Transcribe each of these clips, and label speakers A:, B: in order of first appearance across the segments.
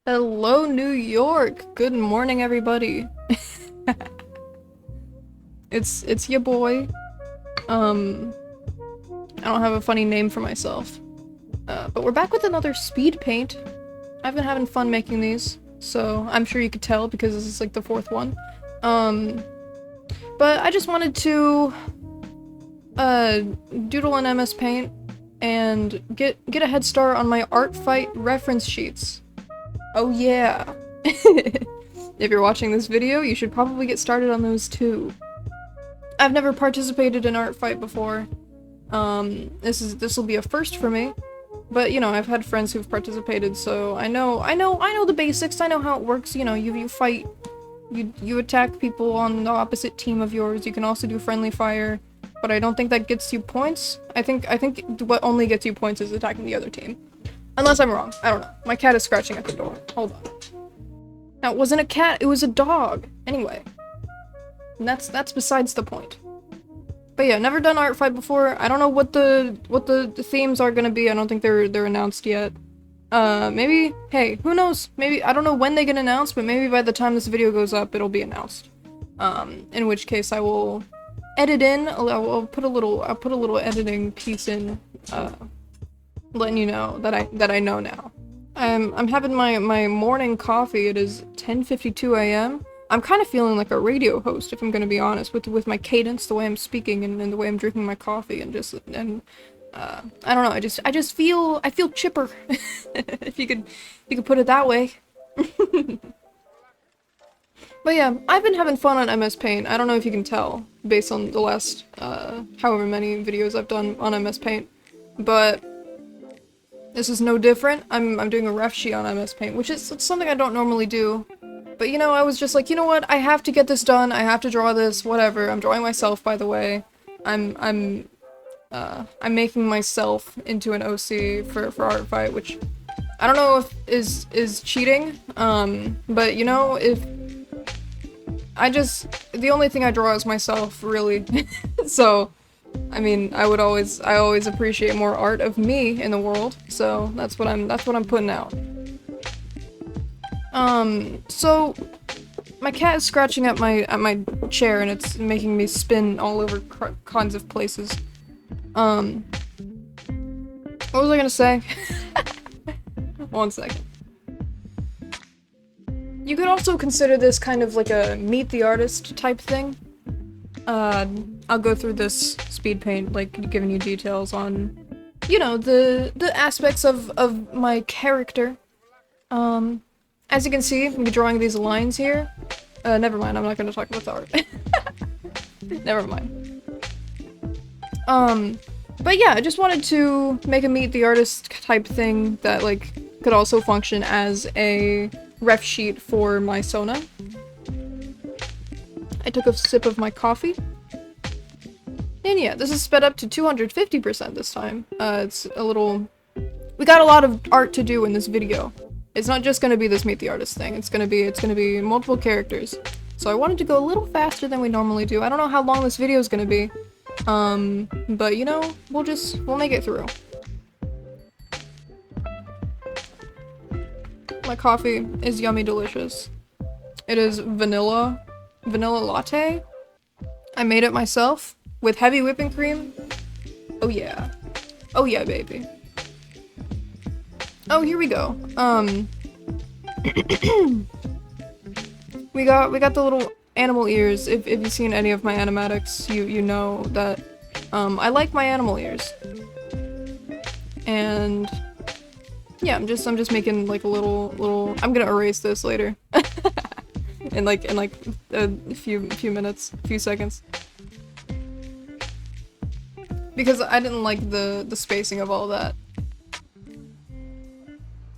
A: Hello, New York. Good morning, everybody. It's your boy. I don't have a funny name for myself. But we're back with another speed paint. I've been having fun making these, so I'm sure you could tell because this is like the fourth one. But I just wanted to doodle in MS Paint and get a head start on my art fight reference sheets. Oh yeah. If you're watching this video, you should probably get started on those too. I've never participated in art fight before. This will be a first for me. But you know, I've had friends who've participated, so I know the basics. I know how it works. You know, you fight, you attack people on the opposite team of yours. You can also do friendly fire, but I don't think that gets you points. I think what only gets you points is attacking the other team. Unless I'm wrong. I don't know. My cat is scratching at the door. Hold on. Now, it wasn't a cat, it was a dog. Anyway. And that's besides the point. But yeah, never done art fight before. I don't know what the themes are gonna be. I don't think they're announced yet. Maybe, hey, who knows? Maybe, I don't know when they get announced, but maybe by the time this video goes up, it'll be announced. In which case I will edit in, I'll put a little editing piece in, letting you know that I know now. I'm having my morning coffee. It is 10:52 a.m. I'm kind of feeling like a radio host, if I'm gonna be honest, with my cadence, the way I'm speaking, and the way I'm drinking my coffee, and I don't know. I feel chipper. if you could put it that way. But yeah, I've been having fun on MS Paint. I don't know if you can tell based on the last however many videos I've done on MS Paint, but this is no different. I'm doing a ref sheet on MS Paint, which is something I don't normally do. But you know, I was just like, you know what? I have to get this done. I have to draw this. Whatever. I'm drawing myself, by the way. I'm making myself into an OC for art fight, which I don't know if is cheating. But you know, if the only thing I draw is myself, really. So, I mean, I always appreciate more art of me in the world. So that's what I'm putting out. So my cat is scratching at my chair and it's making me spin all over kinds of places. What was I gonna say? One second. You could also consider this kind of like a meet the artist type thing. I'll go through this speed paint, like giving you details on, you know, the aspects of my character. As you can see, I'm drawing these lines here. Never mind, I'm not gonna talk about the art. Never mind. But yeah, I just wanted to make a meet the artist type thing that, like, could also function as a ref sheet for my Sona. I took a sip of my coffee. And yeah, this is sped up to 250% this time. It's a little... We got a lot of art to do in this video. It's not just gonna be this meet the artist thing. It's gonna be multiple characters. So I wanted to go a little faster than we normally do. I don't know how long this video is gonna be. But you know, we'll make it through. My coffee is yummy delicious. It is vanilla latte. I made it myself with heavy whipping cream. Oh yeah. Oh yeah, baby. Oh, here we go. we got the little animal ears. If you've seen any of my animatics, you know that I like my animal ears. And yeah, I'm just making like a little I'm gonna erase this later. in like a few minutes, a few seconds. Because I didn't like the spacing of all that.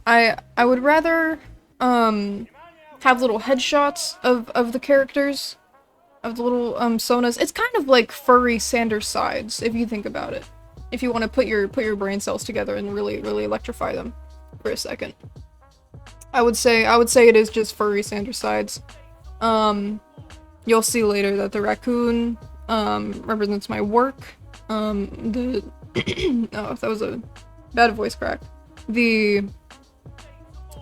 A: I would rather have little headshots of the characters, of the little Sonas. It's kind of like furry Sander sides, if you think about it. If you want to put your brain cells together and really electrify them for a second. I would say it is just furry Sander sides. You'll see later that the raccoon represents my work. Oh, that was a bad voice crack. The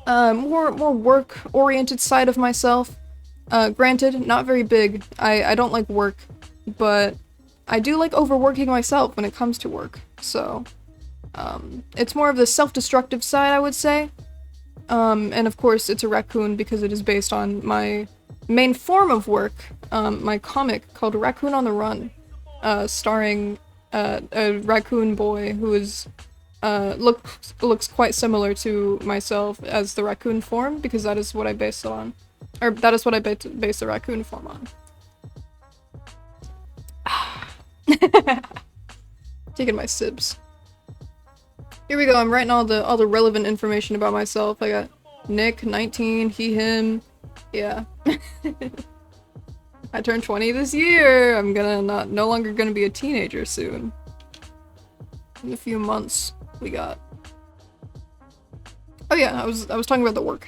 A: more work-oriented side of myself. Granted, not very big. I don't like work, but I do like overworking myself when it comes to work. So, it's more of the self-destructive side, I would say. And of course, it's a raccoon because it is based on my main form of work, my comic called Raccoon on the Run, starring a raccoon boy who is looks quite similar to myself as the raccoon form, because that is what I base it on. Or that is what I base the raccoon form on. Taking my sibs. Here we go, I'm writing all the relevant information about myself. I got Nick, 19, he, him. Yeah. I turned 20 this year. I'm no longer gonna be a teenager soon. In a few months, we got. Oh yeah, I was talking about the work.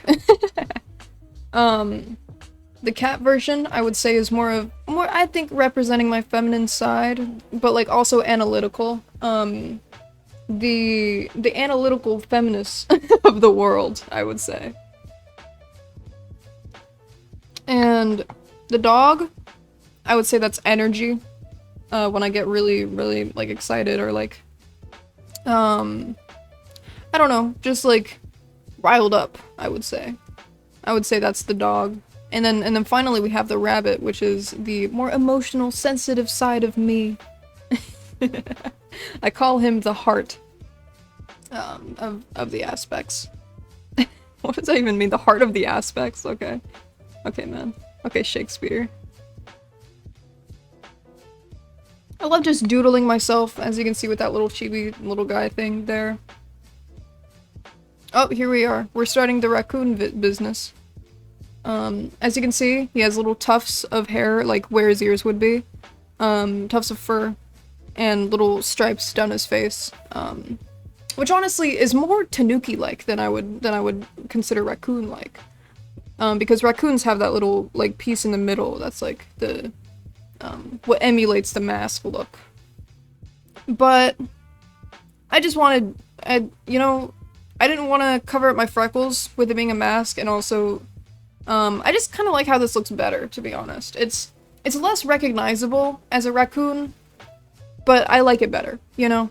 A: The cat version, I would say, is more I think representing my feminine side, but like also analytical. The analytical feminist of the world, I would say. And the dog, I would say that's energy. When I get really, really like excited or like, I don't know, just like riled up, I would say. I would say that's the dog. And then finally we have the rabbit, which is the more emotional, sensitive side of me. I call him the heart of the aspects. What does that even mean? The heart of the aspects? Okay. Okay, man. Okay, Shakespeare. I love just doodling myself, as you can see with that little chibi little guy thing there. Oh, here we are. We're starting the raccoon business. As you can see, he has little tufts of hair, like where his ears would be. Tufts of fur. And little stripes down his face. Which honestly is more tanuki-like than I would consider raccoon-like. Because raccoons have that little, like, piece in the middle that's like the, what emulates the mask look. But I just wanted, you know, I didn't want to cover up my freckles with it being a mask, and also, I just kind of like how this looks better, to be honest. It's less recognizable as a raccoon, but I like it better, you know?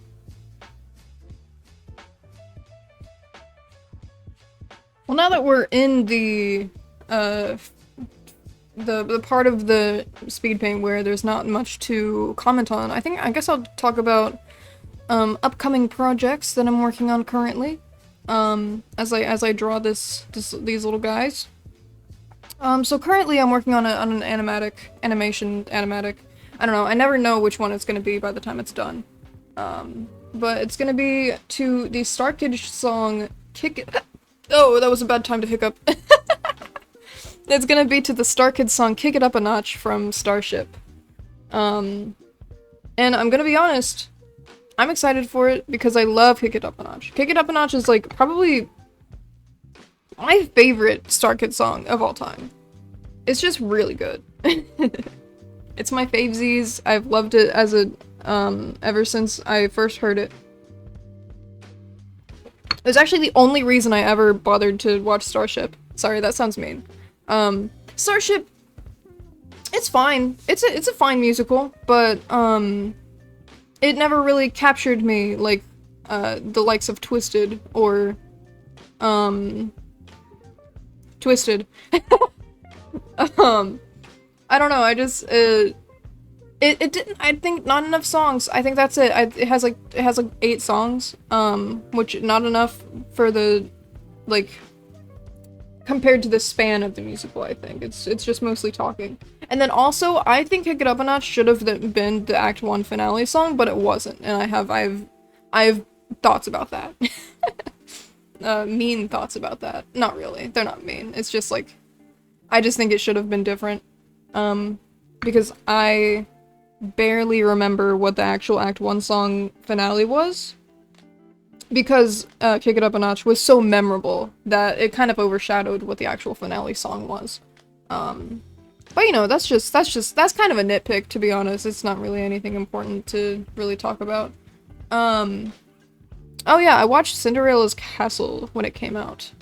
A: Well, now that we're in the part of the speed paint where there's not much to comment on, I guess I'll talk about upcoming projects that I'm working on currently. As I draw these little guys. So currently I'm working on an animation. I don't know, I never know which one it's gonna be by the time it's done. But it's gonna be to the StarKid song Kick It. Oh, that was a bad time to hiccup. It's gonna be to the StarKid song Kick It Up a Notch from Starship. And I'm gonna be honest, I'm excited for it because I love Kick It Up a Notch. Kick It Up a Notch is like probably my favorite StarKid song of all time. It's just really good. It's my favesies. I've loved it as a ever since I first heard it. It was actually the only reason I ever bothered to watch Starship. Sorry, that sounds mean. Starship, it's fine. It's a fine musical, but it never really captured me like the likes of Twisted or Twisted. I don't know, I just it didn't, I think not enough songs. I think that's it. It has like 8 songs, which not enough for the, like, compared to the span of the musical, I think. It's just mostly talking. And then also, I think Kick It Up a Notch should have been the Act 1 finale song, but it wasn't. And I have thoughts about that. Mean thoughts about that. Not really. They're not mean. It's just like, I just think it should have been different. Because I barely remember what the actual Act 1 song finale was. Because Kick It Up a Notch was so memorable that it kind of overshadowed what the actual finale song was. But you know, that's kind of a nitpick, to be honest. It's not really anything important to really talk about. Oh yeah, I watched Cinderella's Castle when it came out,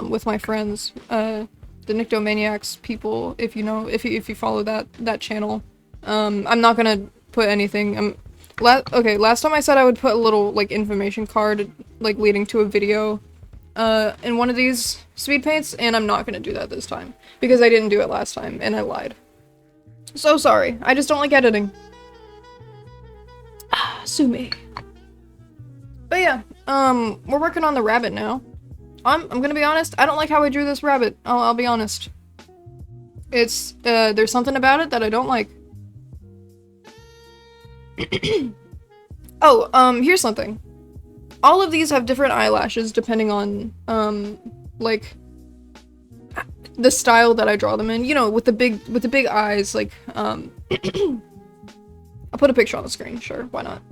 A: with my friends, the Nyctomaniacs people, if you know, if you follow that channel. I'm not gonna put anything, okay, last time I said I would put a little, like, information card, like, leading to a video, in one of these speed paints, and I'm not gonna do that this time, because I didn't do it last time, and I lied. So sorry, I just don't like editing. Sue me. But yeah, we're working on the rabbit now. I'm gonna be honest, I don't like how I drew this rabbit. I'll be honest. It's, there's something about it that I don't like. Oh, here's something. All of these have different eyelashes depending on, like, the style that I draw them in. You know, with the big eyes, like, I'll put a picture on the screen, sure, why not?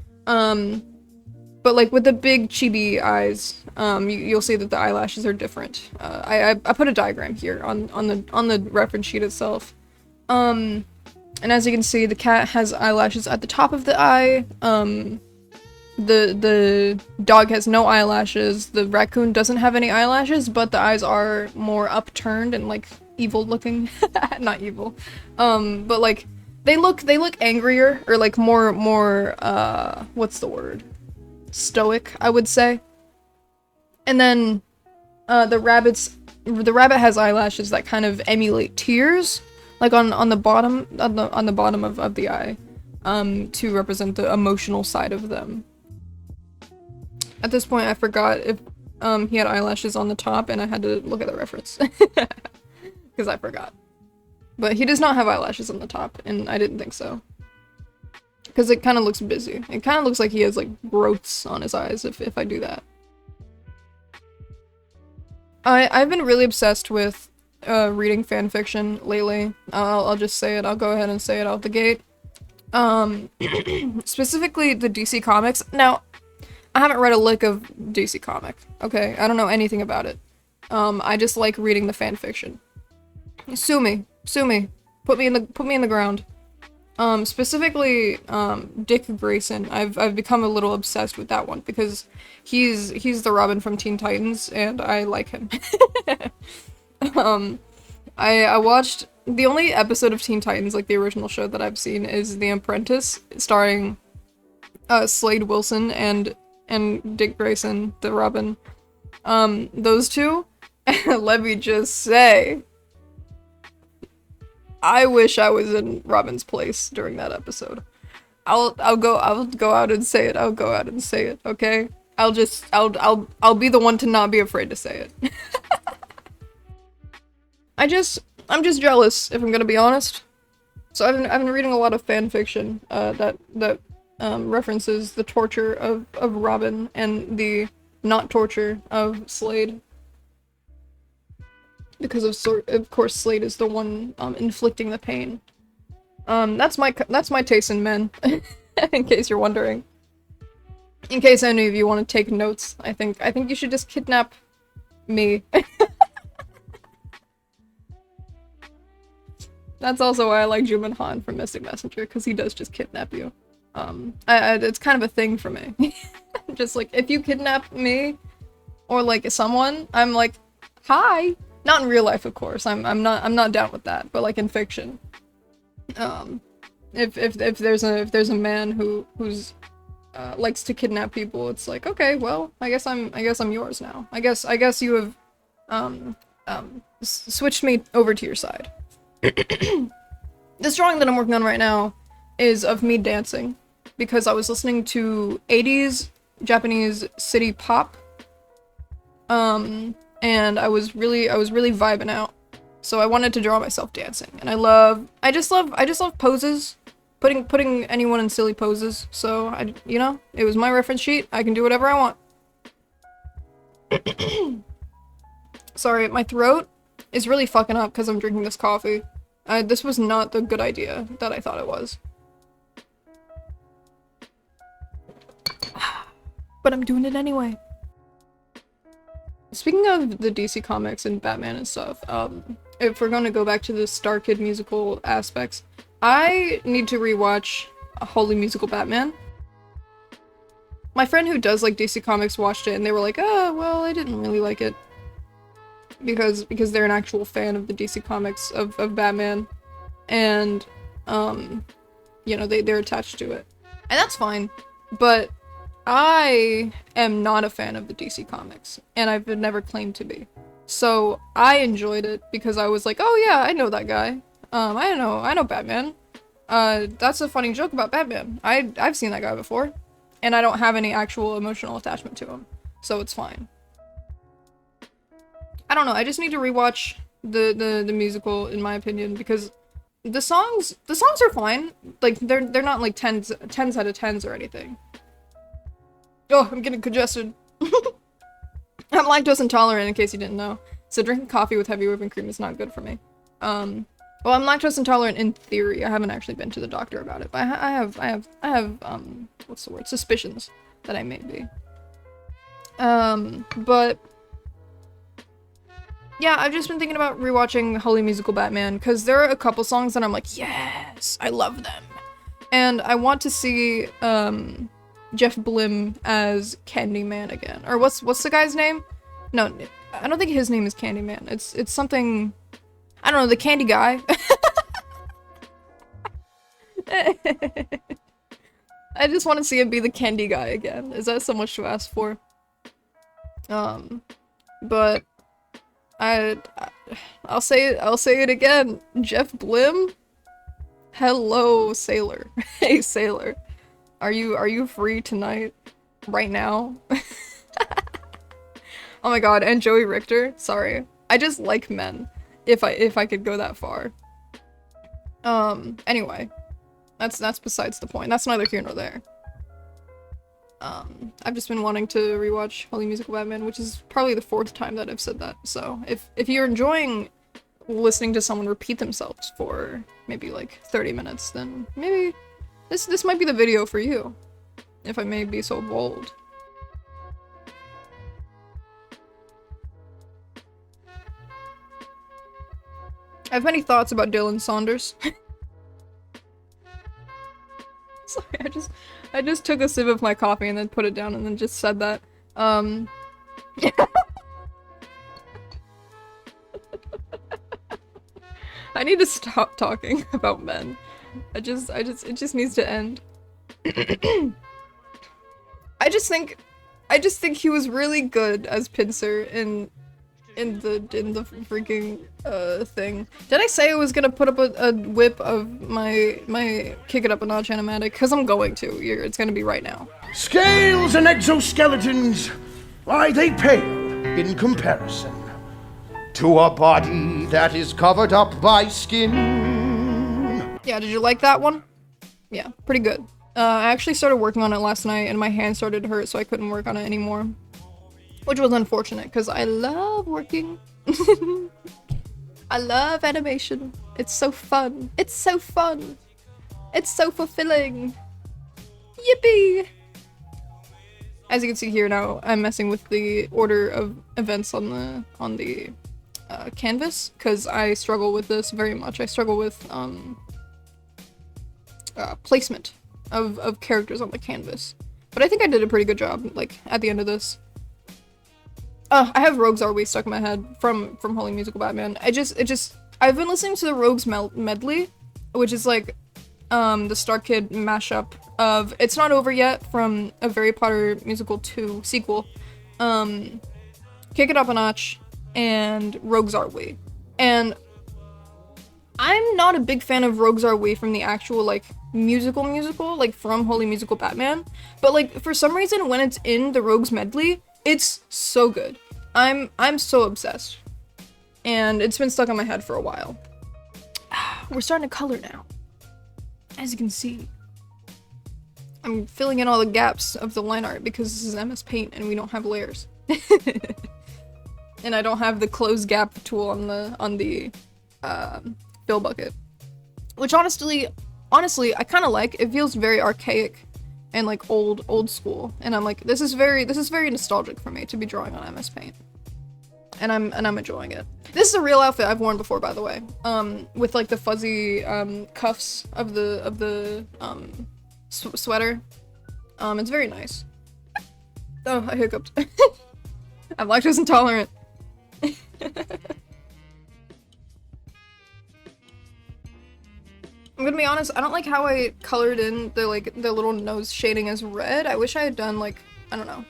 A: But like with the big chibi eyes, you'll see that the eyelashes are different. I put a diagram here on the reference sheet itself. And as you can see, the cat has eyelashes at the top of the eye. The dog has no eyelashes. The raccoon doesn't have any eyelashes, but the eyes are more upturned and like evil looking. Not evil. But like they look angrier or like more what's the word? Stoic, I would say. And then the rabbit has eyelashes that kind of emulate tears, like on the bottom of the eye, to represent the emotional side of them. At this point, I forgot if he had eyelashes on the top, and I had to look at the reference because I forgot. But he does not have eyelashes on the top, and I didn't think so. Because it kind of looks busy. It kind of looks like he has, like, growths on his eyes if I do that. I've been really obsessed with reading fanfiction lately. I'll just say it. I'll go ahead and say it out the gate. Specifically the DC Comics. Now, I haven't read a lick of DC Comic, okay? I don't know anything about it. I just like reading the fanfiction. Sue me. Sue me. Put me in the ground. Specifically, Dick Grayson. I've become a little obsessed with that one because he's the Robin from Teen Titans, and I like him. I watched the only episode of Teen Titans, like the original show that I've seen, is The Apprentice, starring Slade Wilson and Dick Grayson, the Robin. Those two. Let me just say, I wish I was in Robin's place during that episode. I'll go out and say it. I'll go out and say it, okay? I'll be the one to not be afraid to say it. I'm just jealous, if I'm gonna be honest. So I've been reading a lot of fan fiction that references the torture of Robin and the not torture of Slade. Because of course Slade is the one inflicting the pain. That's my taste in men. In case you're wondering. In case any of you want to take notes, I think you should just kidnap me. That's also why I like Juman Han from Mystic Messenger, because he does just kidnap you. It's kind of a thing for me. Just like, if you kidnap me, or like someone, I'm like, hi! Not in real life, of course. I'm not down with that, but like in fiction. If there's a man who's likes to kidnap people, it's like, okay, well, I guess I'm yours now. I guess you have switched me over to your side. This drawing that I'm working on right now is of me dancing, because I was listening to 80s Japanese city pop, and I was really vibing out, so I wanted to draw myself dancing, and I just love poses, putting anyone in silly poses, so it was my reference sheet, I can do whatever I want. Sorry, my throat is really fucking up because I'm drinking this coffee. This was not the good idea that I thought it was. But I'm doing it anyway. Speaking of the DC Comics and Batman and stuff, if we're gonna go back to the Star Kid musical aspects, I need to rewatch Holy Musical Batman. My friend who does like DC Comics watched it and they were like, oh, well, I didn't really like it. Because they're an actual fan of the DC Comics of Batman. And, you know, they're attached to it. And that's fine. But I am not a fan of the DC Comics. And I've never claimed to be. So I enjoyed it because I was like, oh yeah, I know that guy. I know Batman. That's a funny joke about Batman. I've seen that guy before. And I don't have any actual emotional attachment to him. So it's fine. I don't know, I just need to rewatch the musical, in my opinion, because the songs are fine. Like, they're not like 10s out of 10s or anything. Oh, I'm getting congested. I'm lactose intolerant, in case you didn't know. So drinking coffee with heavy whipping cream is not good for me. Well, I'm lactose intolerant in theory. I haven't actually been to the doctor about it, but I have what's the word? Suspicions that I may be. But yeah, I've just been thinking about rewatching Holy Musical Batman because there are a couple songs that I'm like, yes, I love them, and I want to see Jeff Blim as Candyman again, or what's the guy's name? No, I don't think his name is Candyman. It's something. I don't know, the candy guy. I just want to see him be the candy guy again. Is that so much to ask for? But I'll say it again. Jeff Blim? Hello, Sailor. Hey, Sailor. Are you free tonight? Right now? Oh my god, and Joey Richter? Sorry. I just like men. If I could go that far. Anyway. That's besides the point. That's neither here nor there. I've just been wanting to rewatch Holy Musical Batman, which is probably the 4th time that I've said that. So if you're enjoying listening to someone repeat themselves for maybe like 30 minutes, then maybe this might be the video for you. If I may be so bold. I have many thoughts about Dylan Saunders. Sorry, I just took a sip of my coffee and then put it down and then just said that. I need to stop talking about men. It just needs to end. I just think he was really good as Pinsir in the freaking thing. Did I say I was gonna put up a whip of my Kick It Up a Notch animatic? Cause I'm going to. It's gonna be right now.
B: Scales and exoskeletons, why they pale in comparison to a body that is covered up by skin.
A: Yeah, did you like that one? Yeah, pretty good. I actually started working on it last night and my hand started to hurt, so I couldn't work on it anymore. Which was unfortunate, because I love working. I love animation. It's so fun. It's so fun. It's so fulfilling. Yippee! As you can see here now, I'm messing with the order of events on the canvas, because I struggle with this very much. I struggle with placement of characters on the canvas. But I think I did a pretty good job, like, at the end of this. I have Rogues Are We stuck in my head from Holy Musical Batman. I've been listening to the Rogues Medley, which is like, the Star Kid mashup of It's Not Over Yet from a Harry Potter Musical 2 sequel, Kick It Up a Notch, and Rogues Are We. And I'm not a big fan of Rogues Are We from the actual, like, musical, like, from Holy Musical Batman, but, like, for some reason, when it's in the Rogues Medley, it's so good. I'm so obsessed. And it's been stuck in my head for a while. We're starting to color now. As you can see. I'm filling in all the gaps of the line art because this is MS Paint and we don't have layers. And I don't have the close gap tool on the fill bucket. Which honestly I kind of like. It feels very archaic and like old school, and I'm like, this is very nostalgic for me to be drawing on MS Paint, and I'm enjoying it. This is a real outfit I've worn before, by the way, with like the fuzzy cuffs of the sweater. It's very nice. Oh, I hiccuped. I'm lactose intolerant. I'm gonna be honest, I don't like how I colored in the little nose shading as red. I wish I had done like, I don't know.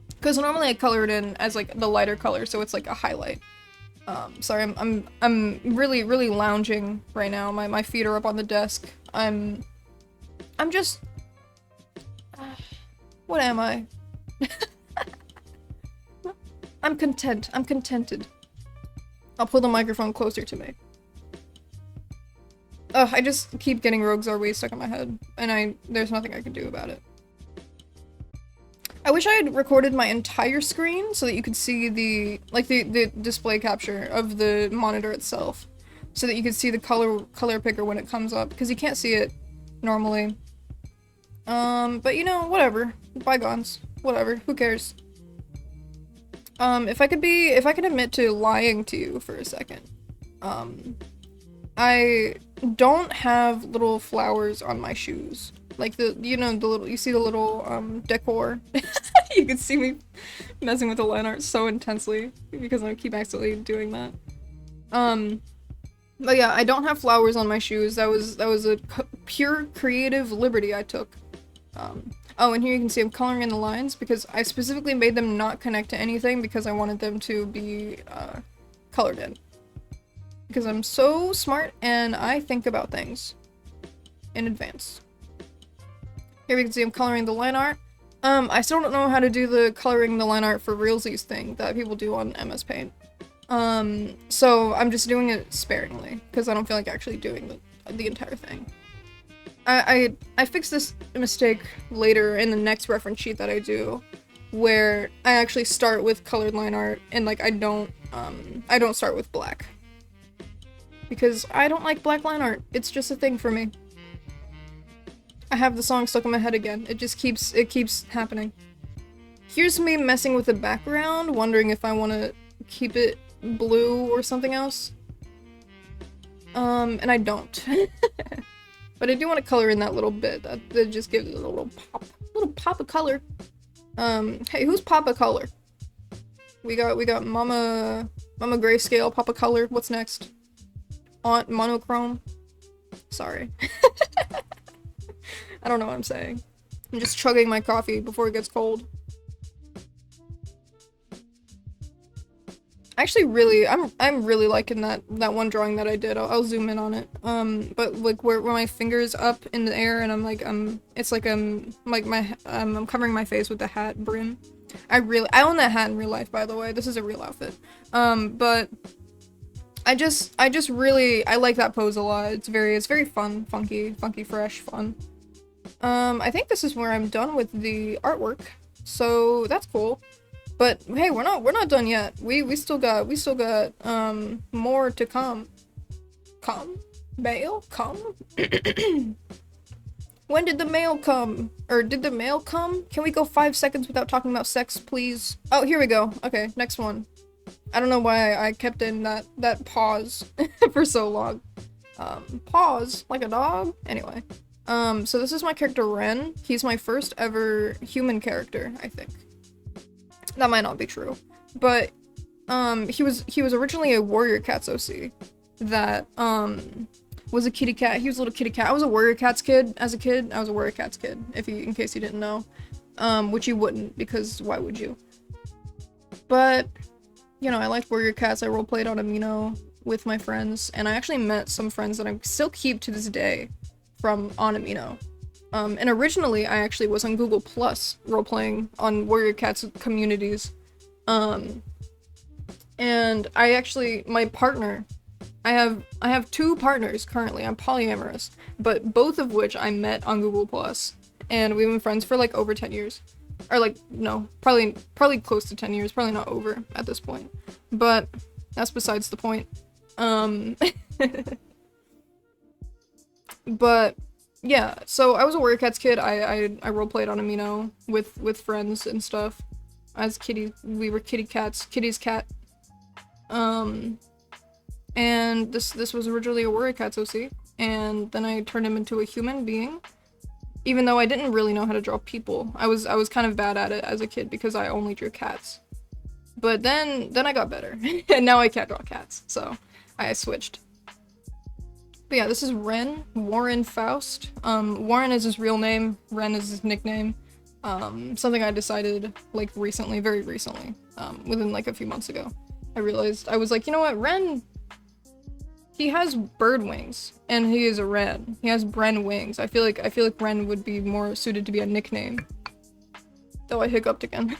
A: Because normally I color it in as like the lighter color, so it's like a highlight. Sorry, I'm really lounging right now. My feet are up on the desk. I'm just what am I? I'm content. I'm contented. I'll pull the microphone closer to me. Ugh, I just keep getting Rogue Zorwe stuck in my head, and there's nothing I can do about it. I wish I had recorded my entire screen so that you could see the display capture of the monitor itself, so that you could see the color picker when it comes up, because you can't see it normally. But you know, whatever. Bygones. Whatever. Who cares? If I could admit to lying to you for a second. I don't have little flowers on my shoes. Like you see the little, decor? You can see me messing with the line art so intensely because I keep accidentally doing that. But yeah, I don't have flowers on my shoes. That was a pure creative liberty I took. Oh, and here you can see I'm coloring in the lines because I specifically made them not connect to anything because I wanted them to be, colored in. Because I'm so smart and I think about things in advance. Here we can see I'm coloring the line art. I still don't know how to do the coloring the line art for realsies thing that people do on MS Paint. So I'm just doing it sparingly because I don't feel like actually doing the entire thing. I fix this mistake later in the next reference sheet that I do, where I actually start with colored line art and like I don't start with black. Because I don't like black line art. It's just a thing for me. I have the song stuck in my head again. It keeps happening. Here's me messing with the background, wondering if I want to keep it blue or something else. And I don't. But I do want to color in that little bit. That just gives it a little pop of color. Hey, who's Papa Color? We got Mama Grayscale, Papa Color. What's next? Aunt Monochrome. Sorry. I don't know what I'm saying. I'm just chugging my coffee before it gets cold. Actually, I'm really liking that one drawing that I did. I'll zoom in on it. But like where my finger's up in the air and I'm covering my face with the hat brim. I own that hat in real life, by the way. This is a real outfit. But I just really like that pose a lot. It's very fun, funky, fresh, fun. I think this is where I'm done with the artwork. So that's cool. But hey, we're not done yet. We still got more to come. Mail? Come? When did the mail come? Or did the mail come? Can we go 5 seconds without talking about sex, please? Oh, here we go. Okay, next one. I don't know why I kept in that pause for so long. Pause? Like a dog? Anyway. So this is my character Ren. He's my first ever human character, I think. That might not be true. But, he was originally a Warrior Cats OC that, was a kitty cat. He was a little kitty cat. I was a Warrior Cats kid as a kid. I was a Warrior Cats kid, in case you didn't know. Which you wouldn't, because why would you? But, you know, I liked Warrior Cats. I roleplayed on Amino with my friends, and I actually met some friends that I still keep to this day from on Amino. And originally I actually was on Google Plus roleplaying on Warrior Cats communities. And I actually, my partner, I have 2 partners currently. I'm polyamorous, but both of which I met on Google Plus, and we've been friends for like over 10 years. Or like, no, probably close to 10 years, probably not over at this point. But that's besides the point. But yeah, so I was a Warrior Cats kid. I roleplayed on Amino with friends and stuff. As kitty, we were kitty cats, kitty's cat. And this was originally a Warrior Cats OC, and then I turned him into a human being even though I didn't really know how to draw people. I was kind of bad at it as a kid because I only drew cats. But then I got better, and now I can't draw cats, so I switched. But yeah, this is Ren, Warren Faust. Warren is his real name, Ren is his nickname. Something I decided, like, recently, very recently, within, like, a few months ago. I realized, I was like, you know what, Ren, he has bird wings, and he is a Ren. He has Bren wings. I feel like Ren would be more suited to be a nickname. Though I hiccuped again.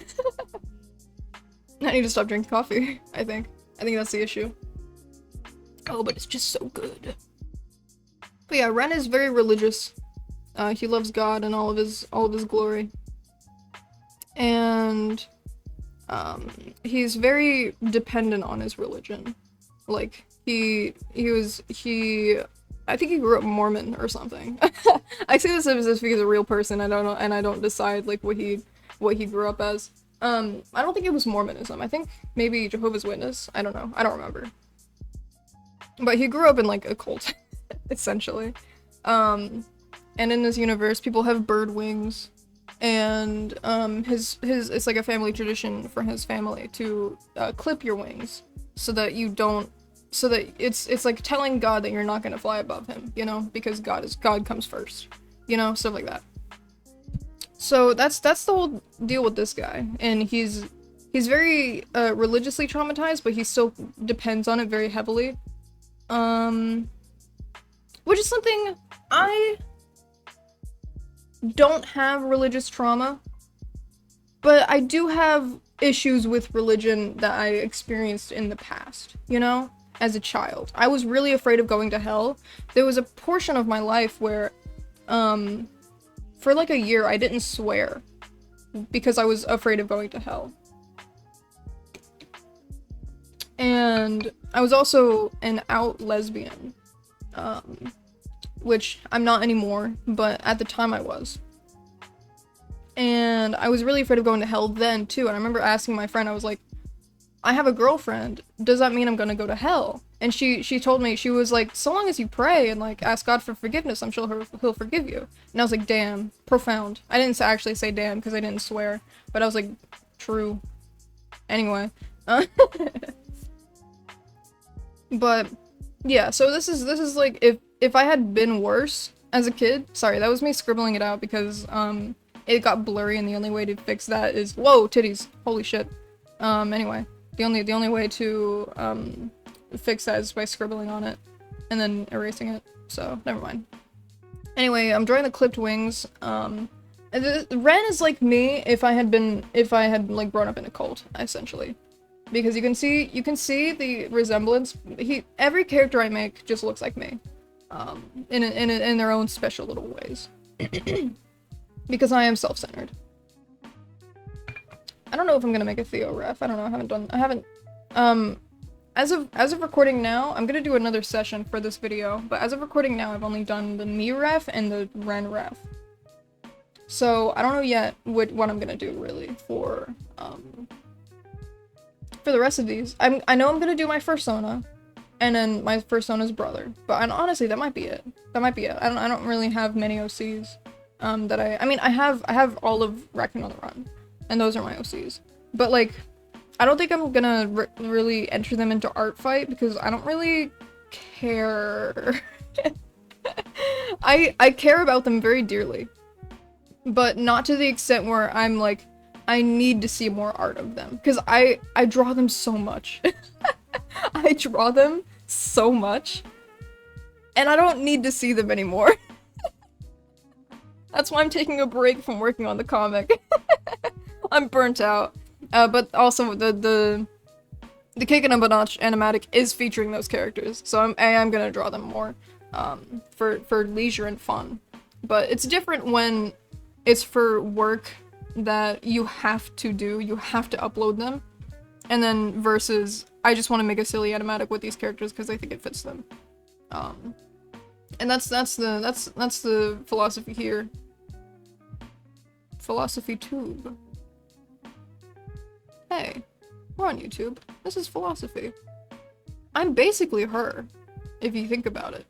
A: I need to stop drinking coffee, I think. I think that's the issue. Oh, but it's just so good. But yeah, Ren is very religious. He loves God and all of his glory. And he's very dependent on his religion. Like, I think he grew up Mormon or something. I say this as if he's a real person. I don't know, and I don't decide like what he grew up as. I don't think it was Mormonism. I think maybe Jehovah's Witness. I don't know. I don't remember. But he grew up in like a cult, essentially. And in this universe, people have bird wings, and it's like a family tradition for his family to clip your wings so that you don't. So that it's like telling God that you're not gonna fly above him, you know, because God comes first, you know, stuff like that. So that's the whole deal with this guy, and he's very religiously traumatized, but he still depends on it very heavily, which is something I don't have religious trauma, but I do have issues with religion that I experienced in the past, you know, as a child. I was really afraid of going to hell. There was a portion of my life where, for like a year, I didn't swear because I was afraid of going to hell. And I was also an out lesbian, which I'm not anymore, but at the time I was. And I was really afraid of going to hell then too. And I remember asking my friend, I was like, I have a girlfriend, does that mean I'm gonna go to hell? And she told me, she was like, so long as you pray and like ask God for forgiveness, I'm sure he'll forgive you. And I was like, damn, profound. I didn't actually say damn because I didn't swear, but I was like, true. Anyway. But yeah, so this is like, if I had been worse as a kid, sorry, that was me scribbling it out because it got blurry, and the only way to fix that is, whoa, titties, holy shit. Anyway, the only way to fix that is by scribbling on it and then erasing it, so never mind. Anyway, I'm drawing the clipped wings. Ren is like me if I had like grown up in a cult, essentially. Because you can see the resemblance. Every character I make just looks like me, in their own special little ways. Because I am self-centered. I don't know if I'm gonna make a Theo ref. I don't know. I haven't. As of recording now, I'm gonna do another session for this video. But as of recording now, I've only done the me ref and the Ren ref. So I don't know yet what I'm gonna do really for the rest of these. I know I'm gonna do my fursona, and then my fursona's brother. But honestly, that might be it. I don't really have many OCs. I have all of Raccoon on the Run, and those are my OCs. But like, I don't think I'm gonna really enter them into art fight because I don't really care. I care about them very dearly, but not to the extent where I'm like, I need to see more art of them, because I draw them so much. I draw them so much, and I don't need to see them anymore. That's why I'm taking a break from working on the comic. I'm burnt out. But also the Kick Up a Notch animatic is featuring those characters, so I'm gonna draw them more for leisure and fun. But it's different when it's for work that you have to upload them, and then versus I just want to make a silly animatic with these characters because I think it fits them. And that's the philosophy here. Philosophy Tube. Hey, we're on YouTube. This is philosophy. I'm basically her, if you think about it.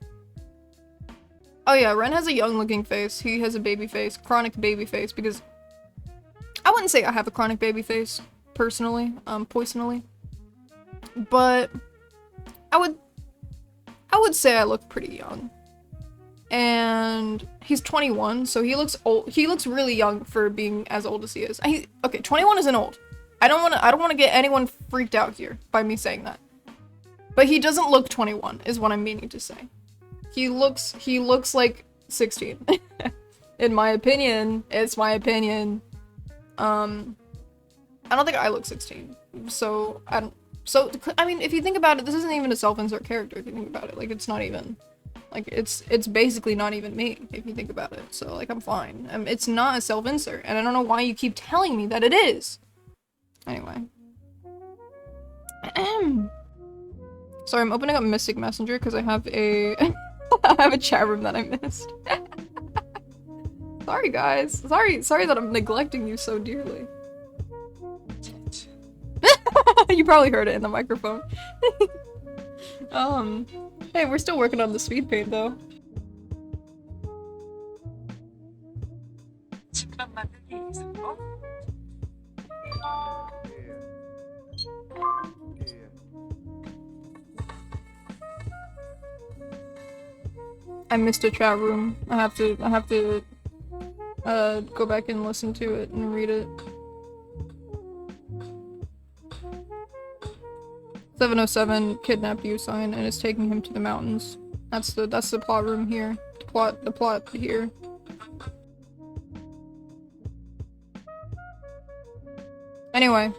A: Oh yeah, Ren has a young-looking face. He has a baby face, chronic baby face, because I wouldn't say I have a chronic baby face, personally, poisonally. But I would say I look pretty young. And he's 21, so he looks old. He looks really young for being as old as he is. Okay, 21 isn't old. I don't want to get anyone freaked out here by me saying that. But he doesn't look 21, is what I'm meaning to say. He looks like 16. In my opinion, it's my opinion. I don't think I look 16. So, I mean, if you think about it, this isn't even a self-insert character, if you think about it. Like, it's not even, like, it's basically not even me, if you think about it. So, like, I'm fine. It's not a self-insert, and I don't know why you keep telling me that it is. Anyway. Sorry, I'm opening up Mystic Messenger because I have a I have a chat room that I missed. Sorry guys. Sorry that I'm neglecting you so dearly. You probably heard it in the microphone. Hey, we're still working on the speed paint though. I missed a chat room. I have to go back and listen to it and read it. 707 kidnapped Usain and is taking him to the mountains. That's the plot room here. The plot here. Anyway.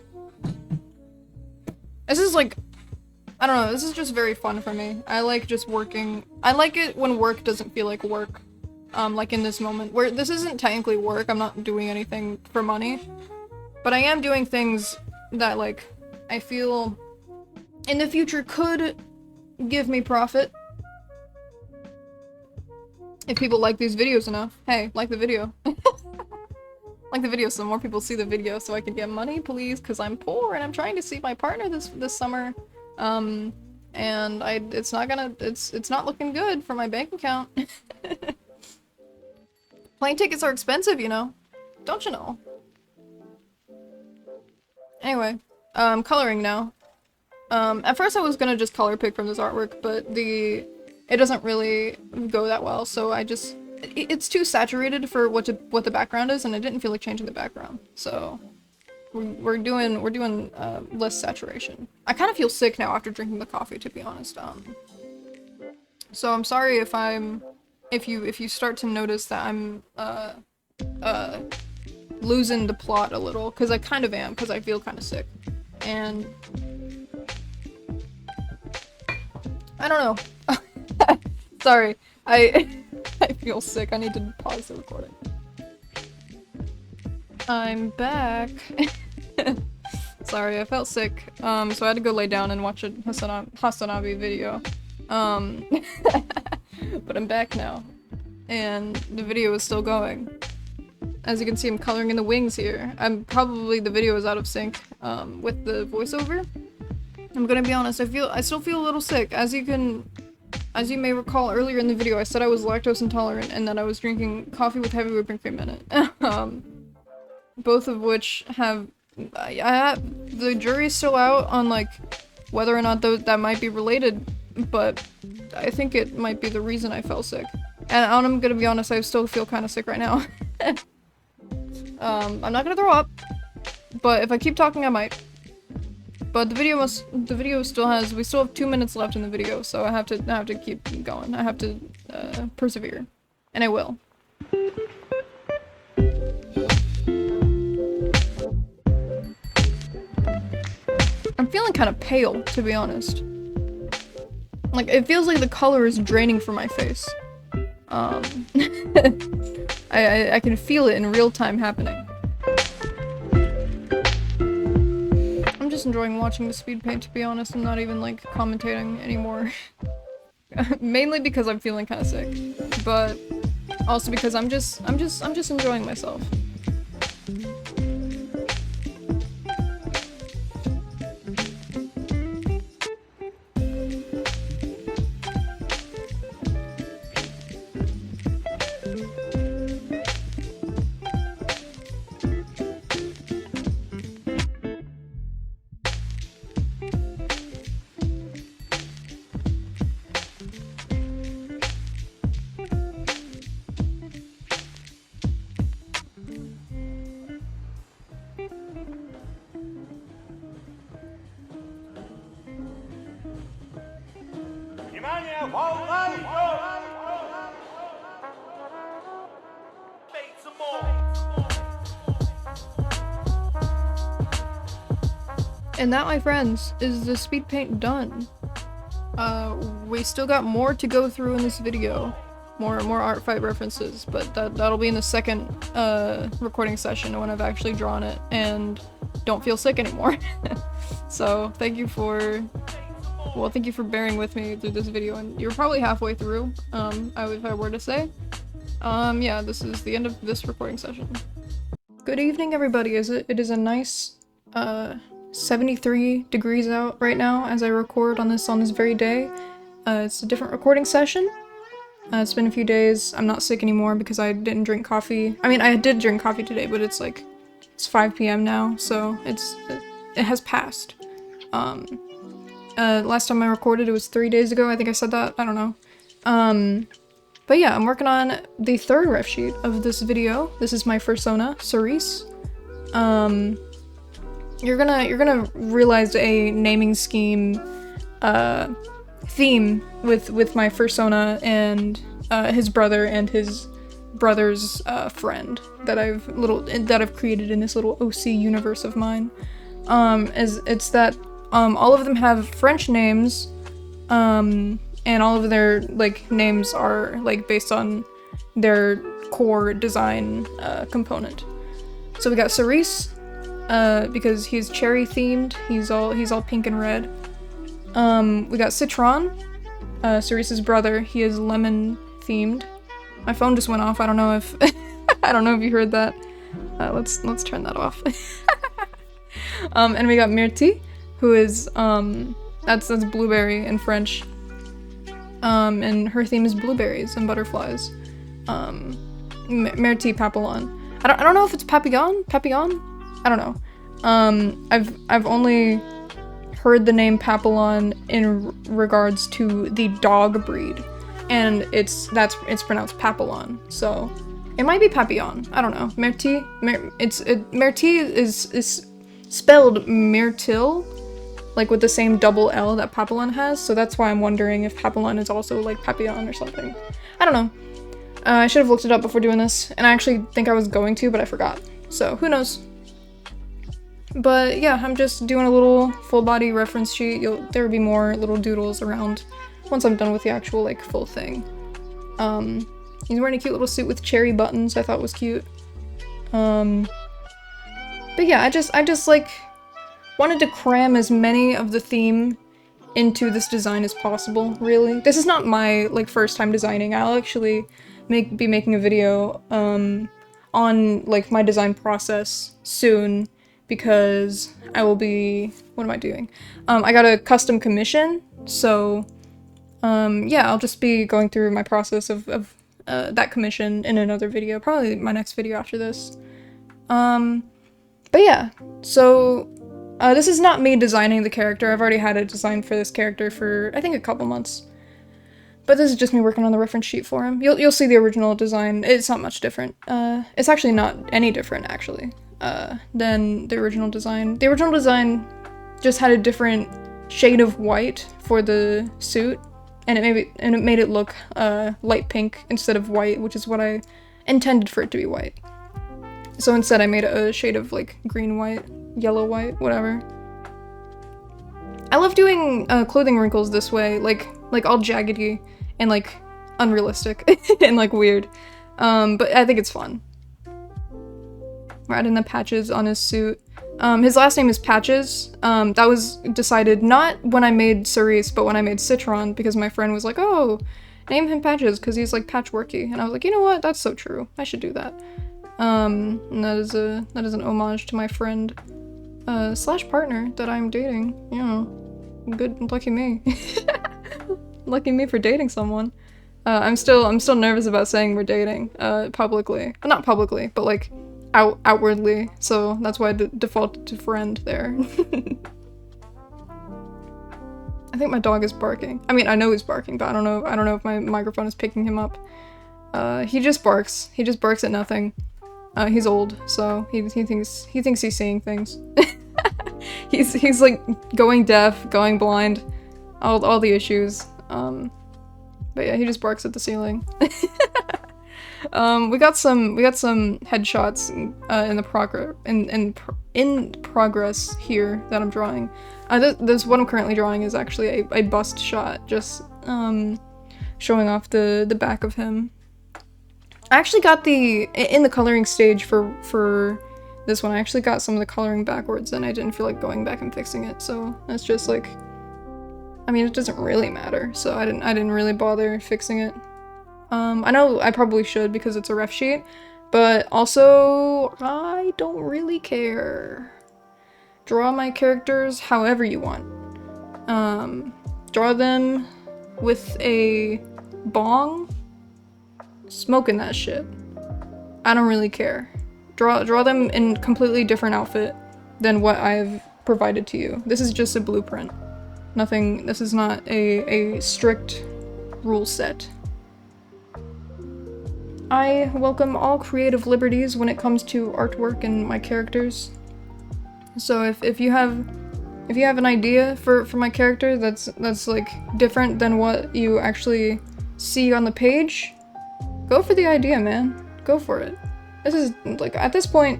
A: This is like, I don't know, this is just very fun for me. I like just working. I like it when work doesn't feel like work. Like in this moment, where this isn't technically work, I'm not doing anything for money. But I am doing things that, like, I feel in the future could give me profit. If people like these videos enough. Hey, like the video. Like the video so more people see the video so I can get money, please, because I'm poor and I'm trying to see my partner this summer. And it's not looking good for my bank account. Plane tickets are expensive, you know. Don't you know? Anyway, coloring now. At first I was gonna just color pick from this artwork, but it doesn't really go that well, so it's too saturated for what the background is, and I didn't feel like changing the background. So we're doing less saturation. I kind of feel sick now after drinking the coffee, to be honest. So I'm sorry if you start to notice that I'm losing the plot a little, because I kind of am, because I feel kind of sick. And I don't know. Sorry, I feel sick. I need to pause the recording. I'm back. Sorry, I felt sick. So I had to go lay down and watch a Hasanabi video. But I'm back now. And the video is still going. As you can see, I'm coloring in the wings here. The video is out of sync with the voiceover. I'm gonna be honest, I still feel a little sick. As you may recall earlier in the video, I said I was lactose intolerant and that I was drinking coffee with heavy whipping cream in it. Both of which have, the jury's still out on like whether or not that might be related, but I think it might be the reason I felt sick. And I'm gonna be honest, I still feel kind of sick right now. I'm not gonna throw up, but if I keep talking, I might. But the video we still have 2 minutes left in the video, so I have to keep going. I have to persevere, and I will. I'm feeling kind of pale, to be honest. Like, it feels like the color is draining from my face. I can feel it in real time happening. I'm just enjoying watching the speed paint, to be honest. I'm not even like commentating anymore. Mainly because I'm feeling kind of sick, but also because I'm just enjoying myself. And that, my friends, is the speed paint done. We still got more to go through in this video. More art fight references, but that'll be in the second recording session when I've actually drawn it and don't feel sick anymore. So thank you for bearing with me through this video, and you're probably halfway through, if I were to say. Yeah, this is the end of this recording session. Good evening, everybody. It is a nice 73 degrees out right now as I record on this very day. It's a different recording session. It's been a few days. I'm not sick anymore because I didn't drink coffee. I mean, I did drink coffee today, but it's 5 p.m. now, so it has passed. Last time I recorded, it was 3 days ago. I think I said that. I don't know. But yeah, I'm working on the third ref sheet of this video. This is my persona, Cerise. You're gonna realize a naming scheme, theme with my persona and his brother and his brother's friend that I've created in this little OC universe of mine. It's that all of them have French names, and all of their names are based on their core design component. So we got Cerise, because he's cherry themed. He's all pink and red. We got Citron, Cerise's brother. He is lemon themed. My phone just went off. I don't know if I don't know if you heard that. Let's turn that off. And we got Myrtille, who is that's blueberry in French. And her theme is blueberries and butterflies. Myrtille Papillon. I don't know if it's Papillon? I don't know. I've only heard the name Papillon in regards to the dog breed, and it's pronounced Papillon, so it might be Papillon. I don't know. Myrtille. Myrtille is spelled Myrtille, with the same double L that Papillon has, so that's why I'm wondering if Papillon is also Papillon or something. I don't know. I should have looked it up before doing this, and I actually think I was going to, but I forgot. So who knows? But yeah, I'm just doing a little full body reference sheet. There will be more little doodles around once I'm done with the actual full thing. He's wearing a cute little suit with cherry buttons. I thought was cute. But yeah, I just wanted to cram as many of the theme into this design as possible, really. This is not my first time designing. I'll actually be making a video on my design process soon, because I will be, what am I doing? I got a custom commission, so yeah, I'll just be going through my process of that commission in another video, probably my next video after this. But yeah, so this is not me designing the character. I've already had a design for this character for, I think, a couple months. But this is just me working on the reference sheet for him. You'll see the original design. It's not much different. It's actually not any different, actually, than the original design. The original design just had a different shade of white for the suit, and it made it look light pink instead of white, which is what I intended for it to be white. So instead I made it a shade of green white, yellow white, whatever. I love doing clothing wrinkles this way, all jaggedy and unrealistic and weird. But I think it's fun. We're adding the patches on his suit. His last name is Patches. That was decided not when I made Cerise, but when I made Citron, because my friend was like, oh, name him Patches because he's patchworky. And I was like, you know what? That's so true. I should do that. And that is an homage to my friend / partner that I'm dating. You know, good, lucky me. Lucky me for dating someone. I'm still nervous about saying we're dating publicly. Not publicly, but outwardly. So that's why I defaulted to friend there. I think my dog is barking. I mean, I know he's barking, but I don't know if my microphone is picking him up. He just barks. He just barks at nothing. He's old, so he thinks he's seeing things. He's going deaf, going blind, all the issues. But yeah, he just barks at the ceiling. We got some headshots in progress here that I'm drawing. This what I'm currently drawing is actually a bust shot, just showing off the back of him. I actually got in the coloring stage for this one. I actually got some of the coloring backwards, and I didn't feel like going back and fixing it. So that's just like, I mean, it doesn't really matter. So I didn't really bother fixing it. I know I probably should because it's a ref sheet, but also I don't really care. Draw my characters however you want. Draw them with a bong, smoking that shit. I don't really care. Draw them in completely different outfit than what I've provided to you. This is just a blueprint. Nothing, this is not a strict rule set. I welcome all creative liberties when it comes to artwork and my characters. So if you have an idea for my character that's like different than what you actually see on the page, go for the idea, man. Go for it. This is like, at this point,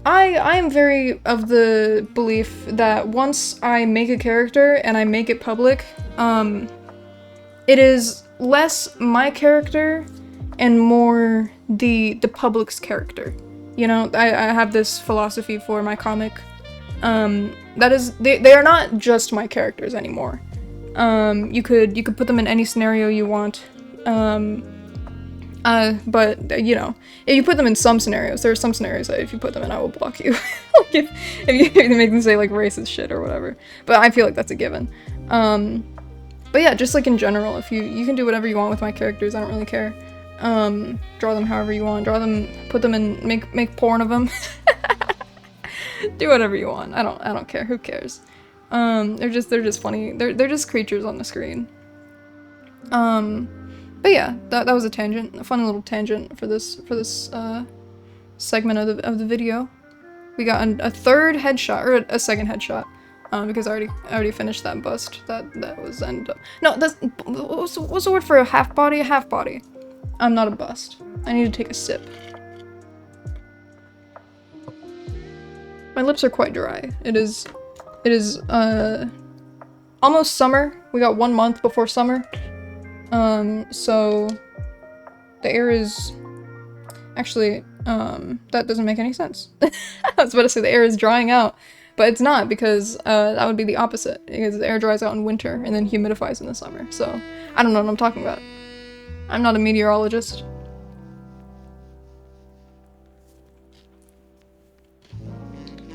A: I am very of the belief that once I make a character and I make it public, it is less my character and more the public's character. You know, I have this philosophy for my comic. That is, they are not just my characters anymore. You could put them in any scenario you want. But you know, if you put them in some scenarios, there are some scenarios that if you put them in, I will block you. Like if you make them say like racist shit or whatever. But I feel like that's a given. But yeah, just like in general, if you can do whatever you want with my characters, I don't really care. Draw them however you want. Draw them, put them in, make porn of them. Do whatever you want. I don't care. Who cares? They're just funny. They're just creatures on the screen. But yeah, that was a tangent, a funny little tangent for this segment of the video. We got a third headshot, or a second headshot, because I already finished that bust. That was what's the word for a half body? A half body. I'm not a bust. I need to take a sip. My lips are quite dry. It is almost summer. We got 1 month before summer. So the air is actually, that doesn't make any sense. I was about to say the air is drying out, but it's not, because that would be the opposite, because the air dries out in winter and then humidifies in the summer. So I don't know what I'm talking about. I'm not a meteorologist.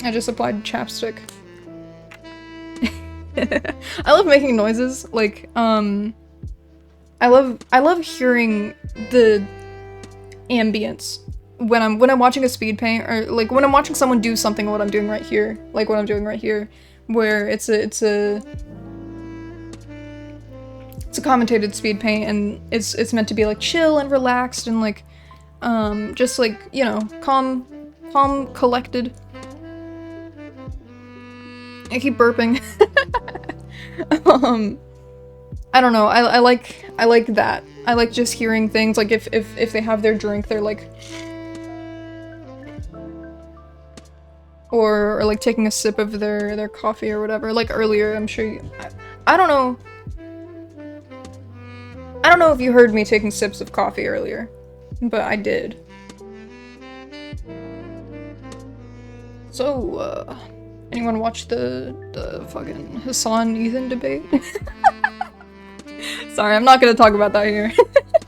A: I just applied chapstick. I love making noises, like, I love hearing the ambience when I'm watching a speed paint, or like when I'm watching someone do something, what I'm doing right here, like what I'm doing right here, where it's a commentated speed paint, and it's meant to be like chill and relaxed and like just like, you know, calm, collected. I keep burping. I don't know. I like that. I like just hearing things, like if they have their drink, they're like, or like taking a sip of their coffee or whatever. Like earlier, I'm sure I don't know. I don't know if you heard me taking sips of coffee earlier, but I did. So, anyone watch the fucking Hassan Ethan debate? Sorry, I'm not gonna talk about that here.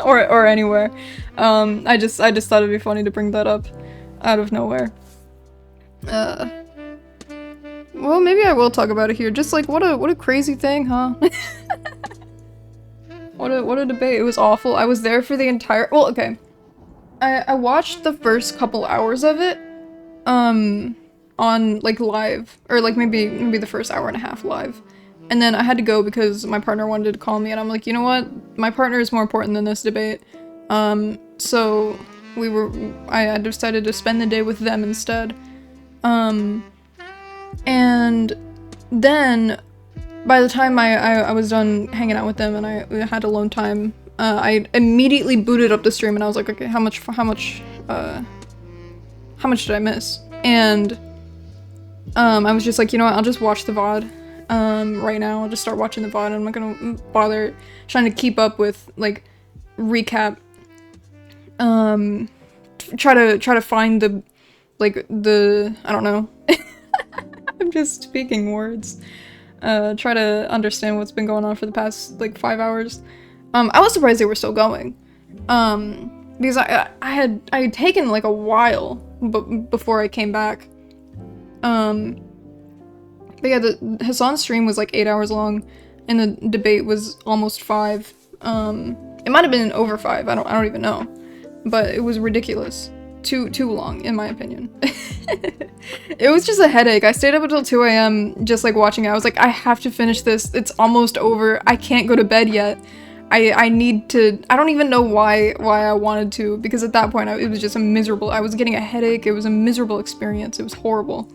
A: or anywhere. I just thought it'd be funny to bring that up out of nowhere. Well, maybe I will talk about it here. Just like, what a crazy thing, huh? What a debate. It was awful. I was there for the entire— well, okay. I watched the first couple hours of it, on, like, live. Or, like, maybe the first hour and a half live. And then I had to go because my partner wanted to call me, and I'm like, you know what? My partner is more important than this debate. So I decided to spend the day with them instead. And then by the time I was done hanging out with them and I had alone time, I immediately booted up the stream and I was like, okay, how much did I miss? And I was just like, you know what, I'll just watch the VOD right now. I'll just start watching the VOD and I'm not gonna bother trying to keep up with like recap. Try to find the I don't know. I'm just speaking words. Try to understand what's been going on for the past like 5 hours. I was surprised they were still going. Because I had taken like a while before I came back. But yeah, Hassan's stream was like 8 hours long, and the debate was almost 5. It might have been over 5. I don't even know, but it was ridiculous. Too long, in my opinion. It was just a headache. I stayed up until 2 a.m. just like watching it. I was like, I have to finish this. It's almost over. I can't go to bed yet. I need to. I don't even know why I wanted to, because at that point it was just a miserable. I was getting a headache. It was a miserable experience. It was horrible.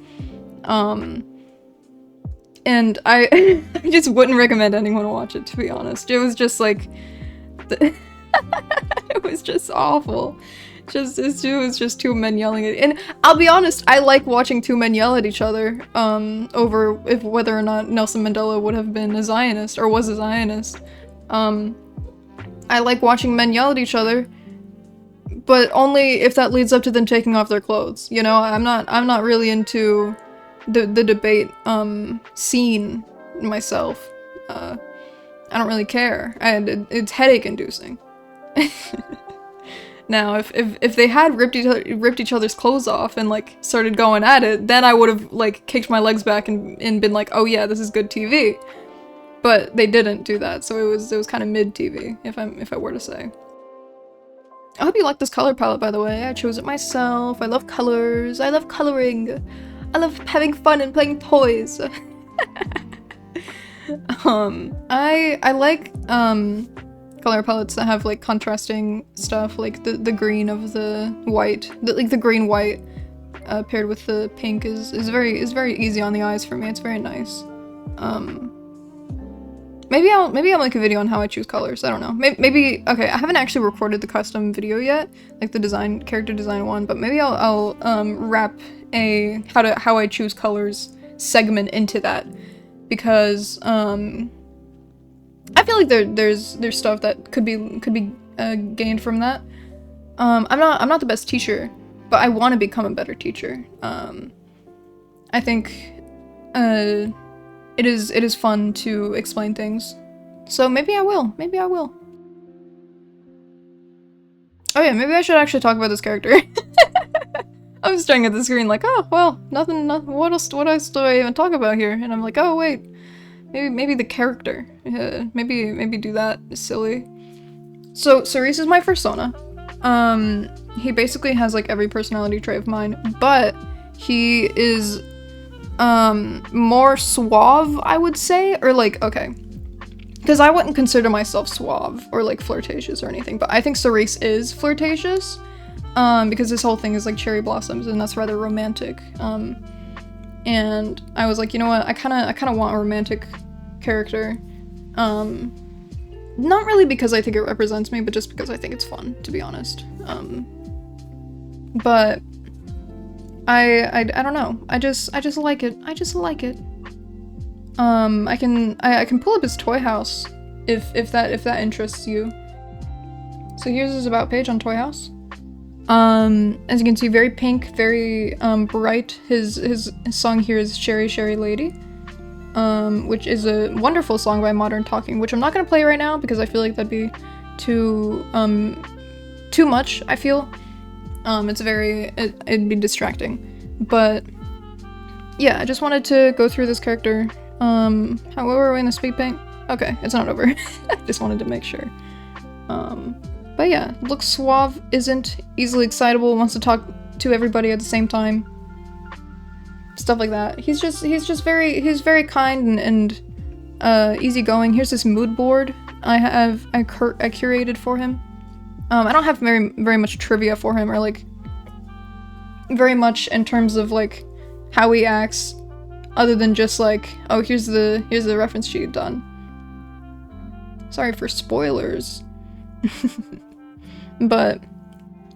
A: And I just wouldn't recommend anyone to watch it, to be honest. It was just like, it was just awful. It was just two men yelling at, and I'll be honest, I like watching two men yell at each other, over whether or not Nelson Mandela would have been a Zionist or was a Zionist. I like watching men yell at each other, but only if that leads up to them taking off their clothes. You know, I'm not really into the debate scene myself. I don't really care, and it's headache inducing. Now, if they had ripped each other's clothes off and like started going at it, then I would have like kicked my legs back and been like, oh yeah, this is good TV. But they didn't do that, so it was kind of mid TV, if I were to say. I hope you like this color palette, by the way. I chose it myself. I love colors. I love coloring. I love having fun and playing toys. I like color palettes that have like contrasting stuff, like the green of the white, like the green white paired with the pink is very easy on the eyes for me. It's very nice. Maybe I'll make a video on how I choose colors. I don't know. Maybe okay. I haven't actually recorded the custom video yet, like the character design one. But maybe I'll wrap a how I choose colors segment into that, because I feel like there's stuff that could be gained from that. I'm not the best teacher, but I want to become a better teacher. I think it is fun to explain things, so maybe I will. Oh yeah, maybe I should actually talk about this character. I was staring at the screen like, oh well, nothing. What else do I even talk about here? And I'm like, oh wait. Maybe the character. Maybe do that. It's silly. So Cerise is my persona. He basically has like every personality trait of mine, but he is more suave, I would say, or like, okay, because I wouldn't consider myself suave or like flirtatious or anything, but I think Cerise is flirtatious, because this whole thing is like cherry blossoms, and that's rather romantic. And I was like, you know what, I kind of want a romantic character. Not really because I think it represents me, but just because I think it's fun, to be honest. But I don't know. I just like it. I can pull up his toy house if that interests you. So here's his about page on Toy House. As you can see, very pink, very bright. His song here is Sherry Sherry Lady, which is a wonderful song by Modern Talking, which I'm not gonna play right now because I feel like that'd be too much, I feel. It'd be distracting. But yeah, I just wanted to go through this character. How were we in the speed paint? Okay, it's not over. I just wanted to make sure. But yeah, looks suave, isn't easily excitable, wants to talk to everybody at the same time. Stuff like that. He's very kind and easygoing. Here's this mood board I curated for him. I don't have very much trivia for him, or like very much in terms of like how he acts. other than just like, oh, here's the reference sheet done. Sorry for spoilers. But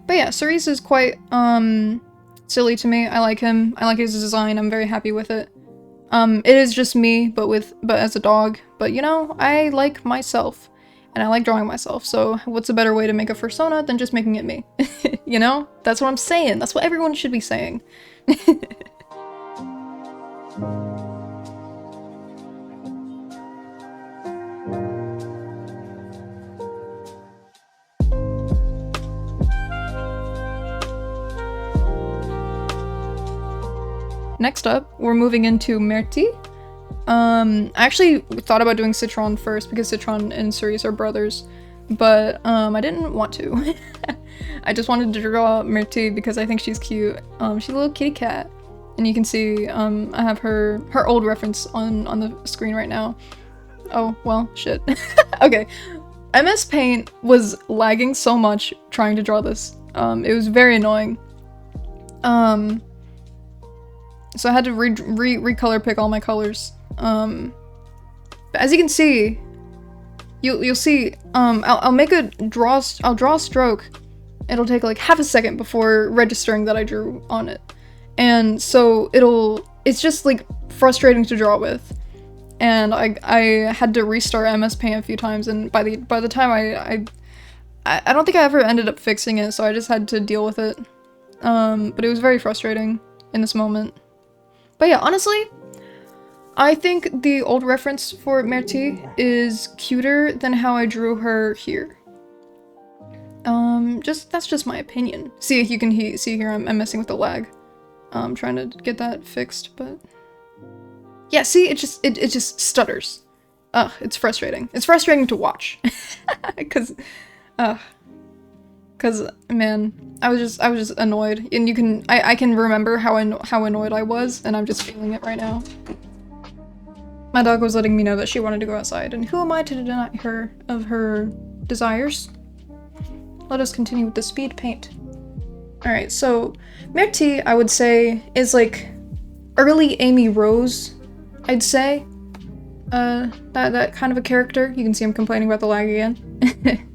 A: yeah, Cerise is quite silly to me. I like him. I like his design. I'm very happy with it. It is just me, but as a dog. But you know, I like myself. And I like drawing myself, so what's a better way to make a fursona than just making it me? You know? That's what I'm saying. That's what everyone should be saying. Next up, we're moving into Myrtille. I actually thought about doing Citron first because Citron and Cerise are brothers, but I didn't want to. I just wanted to draw Myrtille because I think she's cute. She's a little kitty cat, and you can see I have her old reference on the screen right now. Oh, well, shit. Okay. MS Paint was lagging so much trying to draw this. It was very annoying. So I had to recolor pick all my colors. But as you can see, you'll see, I'll draw a stroke. It'll take like half a second before registering that I drew on it. And so it's just like frustrating to draw with. And I had to restart MS Paint a few times, and by the time I don't think I ever ended up fixing it, so I just had to deal with it. But it was very frustrating in this moment. But yeah, honestly, I think the old reference for Myrtille is cuter than how I drew her here. That's just my opinion. See, you can see here I'm messing with the lag. I'm trying to get that fixed, but yeah, see, it just stutters. Ugh, it's frustrating. It's frustrating to watch. Cause man, I was just annoyed, and I can remember how annoyed I was, and I'm just feeling it right now. My dog was letting me know that she wanted to go outside, and who am I to deny her of her desires? Let us continue with the speed paint. Alright, so Myrtille, I would say, is like early Amy Rose, I'd say. That kind of a character. You can see I'm complaining about the lag again.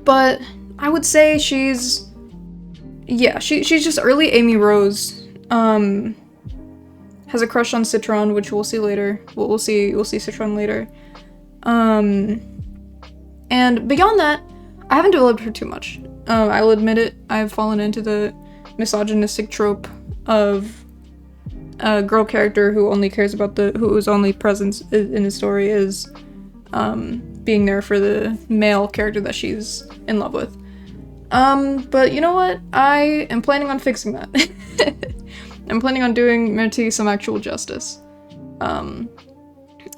A: But I would say she's just early Amy Rose. Has a crush on Citron, which we'll see later. We'll see Citron later. And beyond that, I haven't developed her too much. I'll admit it, I've fallen into the misogynistic trope of a girl character who only cares about whose only presence in the story is being there for the male character that she's in love with. But you know what? I am planning on fixing that. I'm planning on doing Myrtille some actual justice. I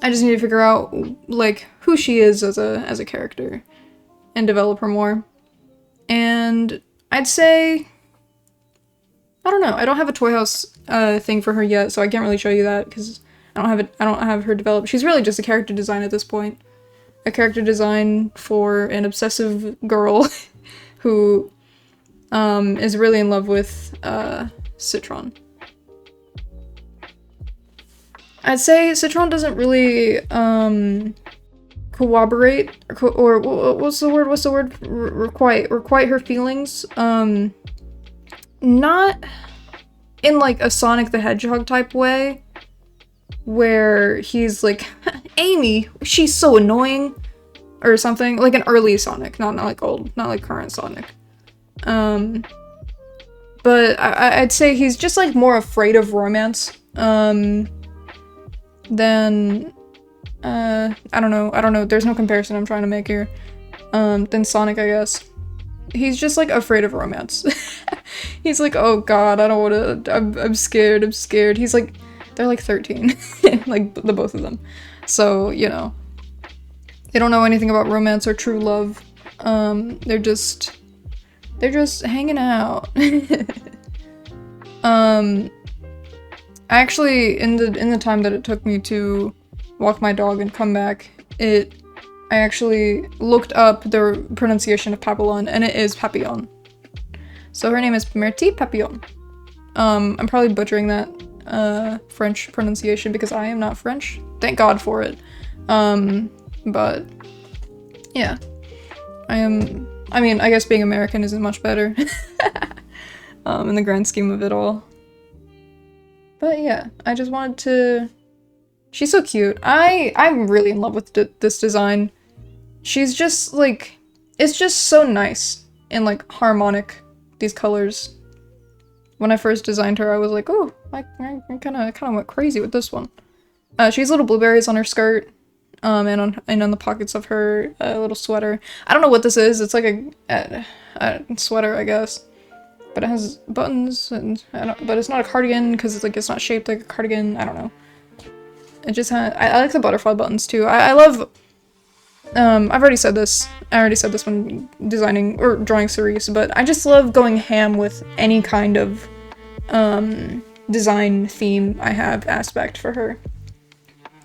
A: just need to figure out, like, who she is as a character and develop her more. And I'd say, I don't know, I don't have a Toy House thing for her yet, so I can't really show you that because I don't have her developed. She's really just a character design at this point. A character design for an obsessive girl who is really in love with Citron. I'd say Citron doesn't really corroborate or what's the word? Requite her feelings. Not in like a Sonic the Hedgehog type way, where he's like, Amy, she's so annoying, or something. Like an early Sonic, not like old, not like current Sonic. But I'd say he's just like more afraid of romance. Then I don't know, there's no comparison I'm trying to make here. Than Sonic, I guess. He's just like afraid of romance. He's like, oh god, I don't want to, I'm scared. He's like, they're like 13, like the both of them. So, you know, they don't know anything about romance or true love. They're just hanging out. I actually, in the time that it took me to walk my dog and come back, I actually looked up the pronunciation of Papillon, and it is Papillon. So her name is Myrtille Papillon. I'm probably butchering that. French pronunciation because I am not French. Thank God for it. But yeah, I mean, I guess being American isn't much better in the grand scheme of it all. But yeah, I just wanted to... She's so cute. I'm really in love with this design. She's just, like... It's just so nice and, like, harmonic, these colors. When I first designed her, I was like, oh, I kind of went crazy with this one. She has little blueberries on her skirt, and on the pockets of her little sweater. I don't know what this is. It's like a sweater, I guess. But it has buttons, and but it's not a cardigan because it's not shaped like a cardigan. I don't know. It just has. I like the butterfly buttons too. I love. I've already said this. I already said this when designing or drawing Cerise, but I just love going ham with any kind of design theme I have aspect for her.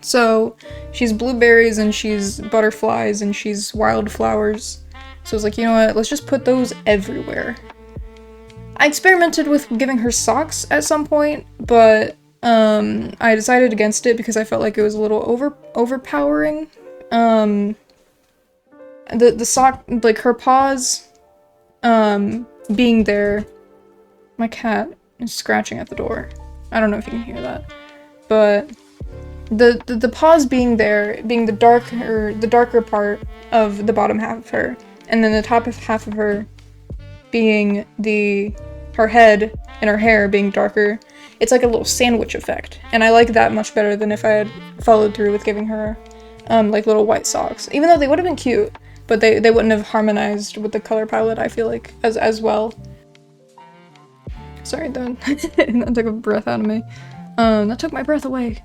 A: So she's blueberries and she's butterflies and she's wildflowers. So I was like, you know what? Let's just put those everywhere. I experimented with giving her socks at some point, but I decided against it because I felt like it was a little overpowering. The sock, like her paws, being there. My cat is scratching at the door. I don't know if you can hear that, but the paws being there, being the darker part of the bottom half of her, and then the top half of her being her head and her hair being darker. It's like a little sandwich effect, and I like that much better than if I had followed through with giving her like little white socks. Even though they would have been cute, but they wouldn't have harmonized with the color palette, I feel like, as well. Sorry, that took a breath out of me. That took my breath away.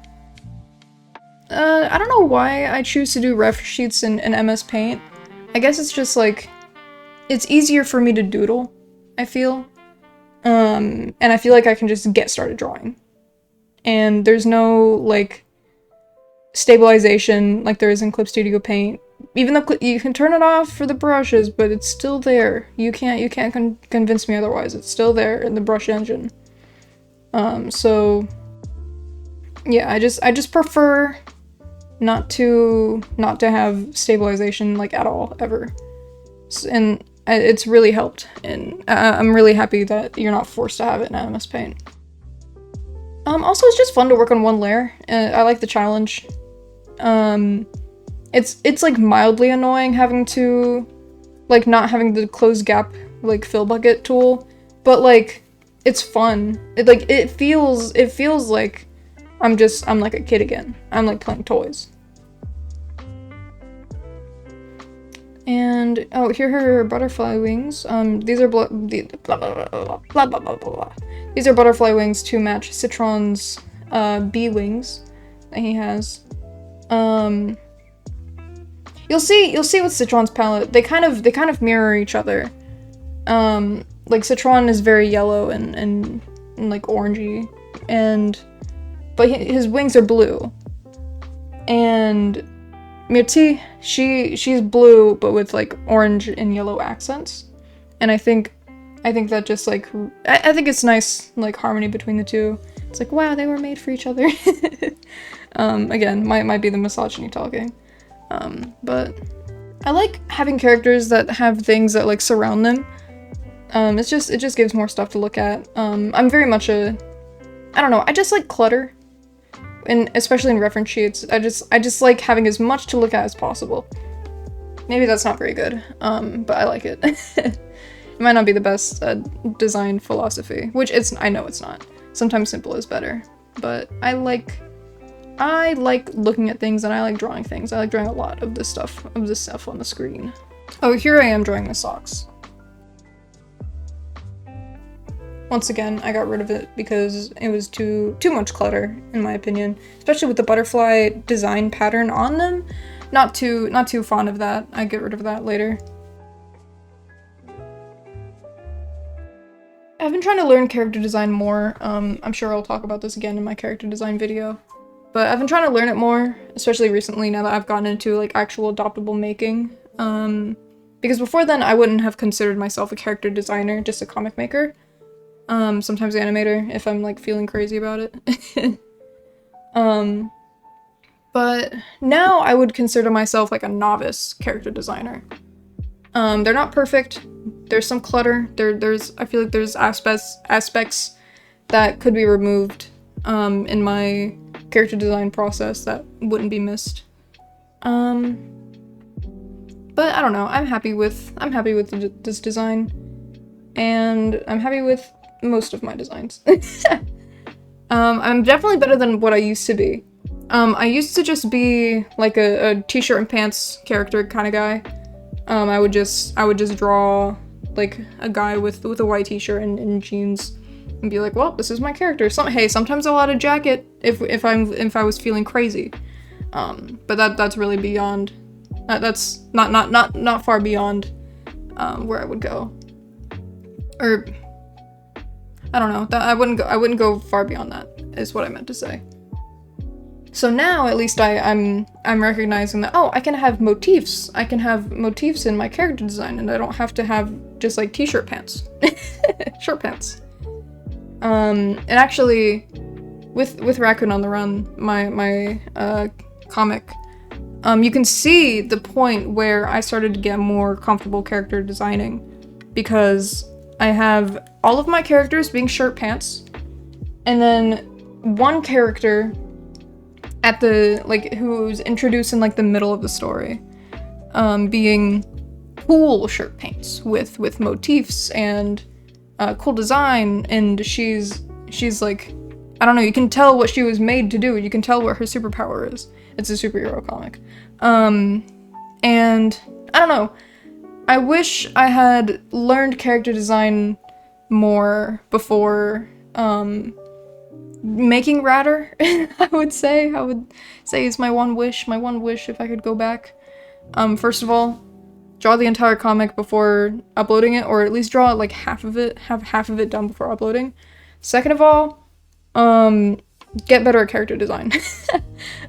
A: I don't know why I choose to do ref sheets in MS Paint. I guess it's just like, it's easier for me to doodle, I feel. And I feel like I can just get started drawing. And there's no, like, stabilization like there is in Clip Studio Paint. Even though you can turn it off for the brushes, but it's still there. You can't convince me otherwise. It's still there in the brush engine. So yeah, I just prefer not to have stabilization like at all ever. And it's really helped, and I'm really happy that you're not forced to have it in MS Paint. Also, it's just fun to work on one layer. I like the challenge. It's like mildly annoying having to, like, not having the close gap, like, fill bucket tool, but, like, it's fun. It feels like I'm like a kid again. I'm, like, playing toys. And, oh, here are her butterfly wings. These are blah, blah, blah, blah, blah, blah, blah. These are butterfly wings to match Citron's, bee wings that he has. You'll see with Citron's palette, they kind of mirror each other. Like, Citron is very yellow and like, orangey, but his wings are blue. And Myrtille, she's blue, but with, like, orange and yellow accents. And I think that just, like, I think it's nice, like, harmony between the two. It's like, wow, they were made for each other. Again, might be the misogyny talking. But I like having characters that have things that, like, surround them. It just gives more stuff to look at. I'm very much I don't know, I just like clutter. And especially in reference sheets, I just like having as much to look at as possible. Maybe that's not very good, but I like it. It might not be the best design philosophy, which I know it's not. Sometimes simple is better, but I like looking at things and I like drawing things. I like drawing a lot of this stuff on the screen. Oh, here I am drawing the socks. Once again, I got rid of it because it was too much clutter, in my opinion. Especially with the butterfly design pattern on them. Not too fond of that. I get rid of that later. I've been trying to learn character design more. I'm sure I'll talk about this again in my character design video. But I've been trying to learn it more, especially recently now that I've gotten into, like, actual adoptable making. Because before then I wouldn't have considered myself a character designer, just a comic maker. Sometimes animator if I'm like feeling crazy about it. But now I would consider myself like a novice character designer. They're not perfect. There's some clutter. I feel like there's aspects that could be removed in my character design process that wouldn't be missed. But I don't know. I'm happy with this design, and I'm happy with most of my designs. I'm definitely better than what I used to be. I used to just be like a t-shirt and pants character kind of guy. I would just draw like a guy with a white t-shirt and jeans and be like, well, this is my character. Sometimes I'll add a jacket if I was feeling crazy. But that's really beyond. That's not far beyond where I would go. Or I don't know. I wouldn't go far beyond that, is what I meant to say. So now, at least I'm recognizing that, oh, I can have motifs. I can have motifs in my character design, and I don't have to have just like t-shirt pants, short pants. And actually, with Raccoon on the Run, my comic, you can see the point where I started to get more comfortable character designing, because I have all of my characters being shirt pants, and then one character at the, like, who's introduced in, like, the middle of the story, being cool shirt paints with motifs and cool design, and she's like, I don't know, you can tell what she was made to do, you can tell what her superpower is. It's a superhero comic. And I don't know, I wish I had learned character design more before making Radder. I would say is my one wish if I could go back. First of all, draw the entire comic before uploading it, or at least draw like half of it done before uploading. Second of all, get better at character design.